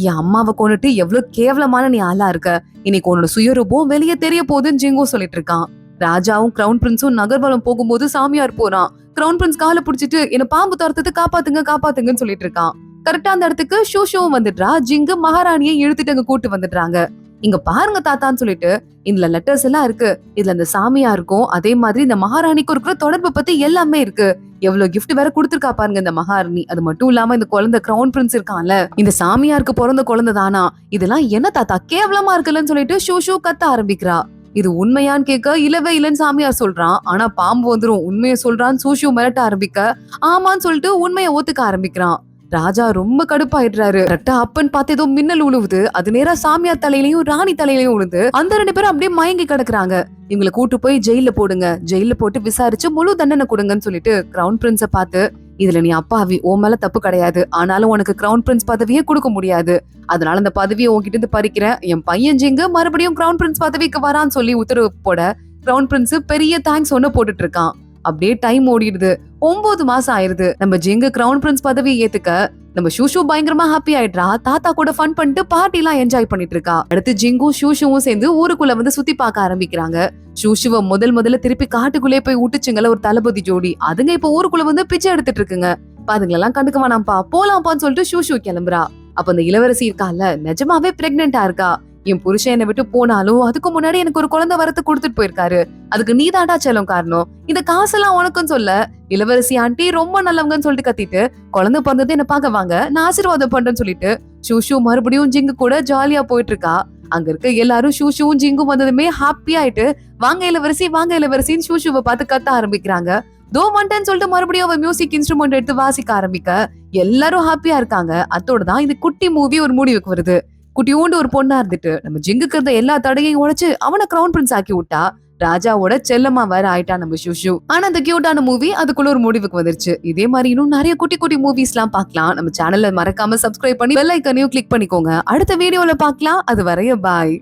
என் அம்மாவை கொண்டுட்டு எவ்வளவு கேவலமான நீ ஆளா இருக்க, இன்னைக்கு உன்னோட சுயரூபம் வெளியே தெரிய போகுதுன்னு ஜிங்கும் சொல்லிட்டு இருக்கான். ராஜாவும் கிரவுன் பிரின்ஸும் நகர்வலம் போகும்போது சாமியார் போறான். கிரவுன் பிரின்ஸ் காலை பிடிச்சிட்டு என்ன பாம்பு துரத்துட்டு காப்பாத்துங்கன்னு சொல்லிட்டு இருக்கான். கரெக்டா அந்த இடத்துக்கு ஷூவும் வந்துடுறா. ஜிங்கு மகாராணியை இழுத்துட்டு அங்க கூட்டு வந்துடுறாங்க. இங்க பாருங்க தாத்தான்னு சொல்லிட்டு இதுல லெட்டர்ஸ் எல்லாம் இருக்கு, இதுல இந்த சாமியா இருக்கும், அதே மாதிரி இந்த மகாராணிக்கு இருக்கிற தொடர்பு பத்தி எல்லாமே இருக்கு, எவ்வளவு கிஃப்ட் வேற கொடுத்திருக்கா பாருங்க இந்த மகாராணி. அது மட்டும் இல்லாம இந்த குழந்தை கிரவுன் பிரின்ஸ் இருக்கான்ல, இந்த சாமியாருக்கு பிறந்த குழந்தை தானா, இதெல்லாம் என்ன தாத்தா கேவலமா இருக்குல்லன்னு சொல்லிட்டு ஷூ கத்த ஆரம்பிக்கிறா. இது உண்மையான்னு கேட்க, இல்லவே இல்லன்னு சாமியார் சொல்றான். ஆனா பாம்பு வந்துரும் உண்மையை சொல்றான்னு ஷூ மிரட்ட ஆரம்பிக்க, ஆமான்னு சொல்லிட்டு உண்மையை ஒத்துக்க ஆரம்பிக்கிறான். ராஜா ரொம்ப கடுப்பாயிடுறாரு. கரெக்டா அப்பன்னு பார்த்து ஏதோ மின்னல் உழுவுது. அது நேரா சாமியார் தலையிலையும் ராணி தலையிலையும் உழுது. அந்த 2 பேரும் அப்படியே மயங்கி கிடக்குறாங்க. இவங்களை கூட்டு போய் ஜெயில போடுங்க, ஜெயில போட்டு விசாரிச்சு முழு தண்டனை கொடுங்கன்னு சொல்லிட்டு கிரவுன் பிரின்ஸ பார்த்து, இதுல நீ அப்பாவி, உன் மேல தப்பு கிடையாது, ஆனாலும் உனக்கு கிரவுன் பிரின்ஸ் பதவியே கொடுக்க முடியாது, அதனால அந்த பதவியை உன்கிட்ட இருந்து பறிக்கிறேன், என் பையன் ஜிங்கு மறுபடியும் கிரவுன் பிரின்ஸ் பதவிக்கு வரான்னு சொல்லி உத்தரவு போட, கிரவுன் பிரின்ஸ் பெரிய தேங்க்ஸ் ஒன்னு போட்டுட்டு இருக்கான். அப்படியே டைம் ஓடிடுது. 9 மாசம் ஆயிருது. நம்ம ஜிங்கு கிரவுன் பிரின்ஸ் பதவியை ஏத்துக்க நம்ம ஷூஷு பயங்கரமா ஹாப்பி ஆயிடுறா. தாத்தா கூட ஃபன் பண்ணிட்டு பார்ட்டி எல்லாம் என்ஜாய் பண்ணிட்டு இருக்கா. அடுத்து ஜிங்கும் ஷூஷுவும் சேர்ந்து ஊருக்குள்ள வந்து சுத்தி பார்க்க ஆரம்பிக்கிறாங்க. ஷூஷுவ முதல்ல திருப்பி காட்டுக்குள்ளே போய் விட்டுச்சுங்கள ஒரு தளபதி ஜோடி. அதுங்க இப்ப ஊருக்குள்ள வந்து பிச்சை எடுத்துட்டு இருக்குங்க. அதுங்களெல்லாம் கண்டுக்க வேணாம்ப்பா, போலாம்ப்பான்னு சொல்லிட்டு ஷூஷு கிளம்புறா. அப்ப அந்த இளவரசி இருக்கால, நிஜமாவே பிரெக்னெண்டா இருக்கா. என் புருஷன் என்னை விட்டு போனாலும் அதுக்கு முன்னாடி எனக்கு ஒரு குழந்தை வரத்து கொடுத்துட்டு போயிருக்காரு. அதுக்கு நீதாண்டா செல்லம் காரணம். இந்த காசெல்லாம் உனக்குன்னு சொல்ல இளவரசி ஆண்டி ரொம்ப நல்லவங்கன்னு சொல்லிட்டு கத்திட்டு, குழந்தை பிறந்தது என்ன பார்க்க வாங்க, நான் ஆசீர்வாதம் பண்றேன்னு சொல்லிட்டு ஷூஷு மறுபடியும் ஜிங்கு கூட ஜாலியா போயிட்டு இருக்கா. அங்க இருக்க எல்லாரும் ஷூஷுவும் ஜிங்கும் வந்ததுமே ஹாப்பி ஆயிட்டு, வாங்க இளவரசின்னு ஷூஷுவை பார்த்து கத்த ஆரம்பிக்கிறாங்க. தோ வந்துட்டேன்னு சொல்லிட்டு மறுபடியும் அவ மியூசிக் இன்ஸ்ட்ருமெண்ட் எடுத்து வாசிக்க ஆரம்பிக்க எல்லாரும் ஹாப்பியா இருக்காங்க. அதோட தான் இந்த குட்டி மூவி ஒரு முடிவுக்கு வருது. குட்டியோண்டு ஒரு பொண்ணா இருந்துட்டு நம்ம ஜிங்குக்கு இருந்த எல்லா தடையையும் உடைச்சு அவனை கிரவுன் பிரின்ஸ் ஆக்கி விட்டா. ராஜாவோட செல்லமா வேற ஆயிட்டா நம்ம ஷூஷு. ஆனா அந்த கியூட்டான மூவி அதுக்குள்ள ஒரு முடிவுக்கு வந்துருச்சு. இதே மாதிரி இன்னும் நிறைய குட்டி குட்டி மூவிஸ் எல்லாம் பார்க்கலாம். நம்ம சேனல்ல மறக்காம சப்ஸ்கிரைப் பண்ணி பெல் ஐக்கனையும் கிளிக் பண்ணிக்கோங்க. அடுத்த வீடியோல பார்க்கலாம். அது வரைய பாய்.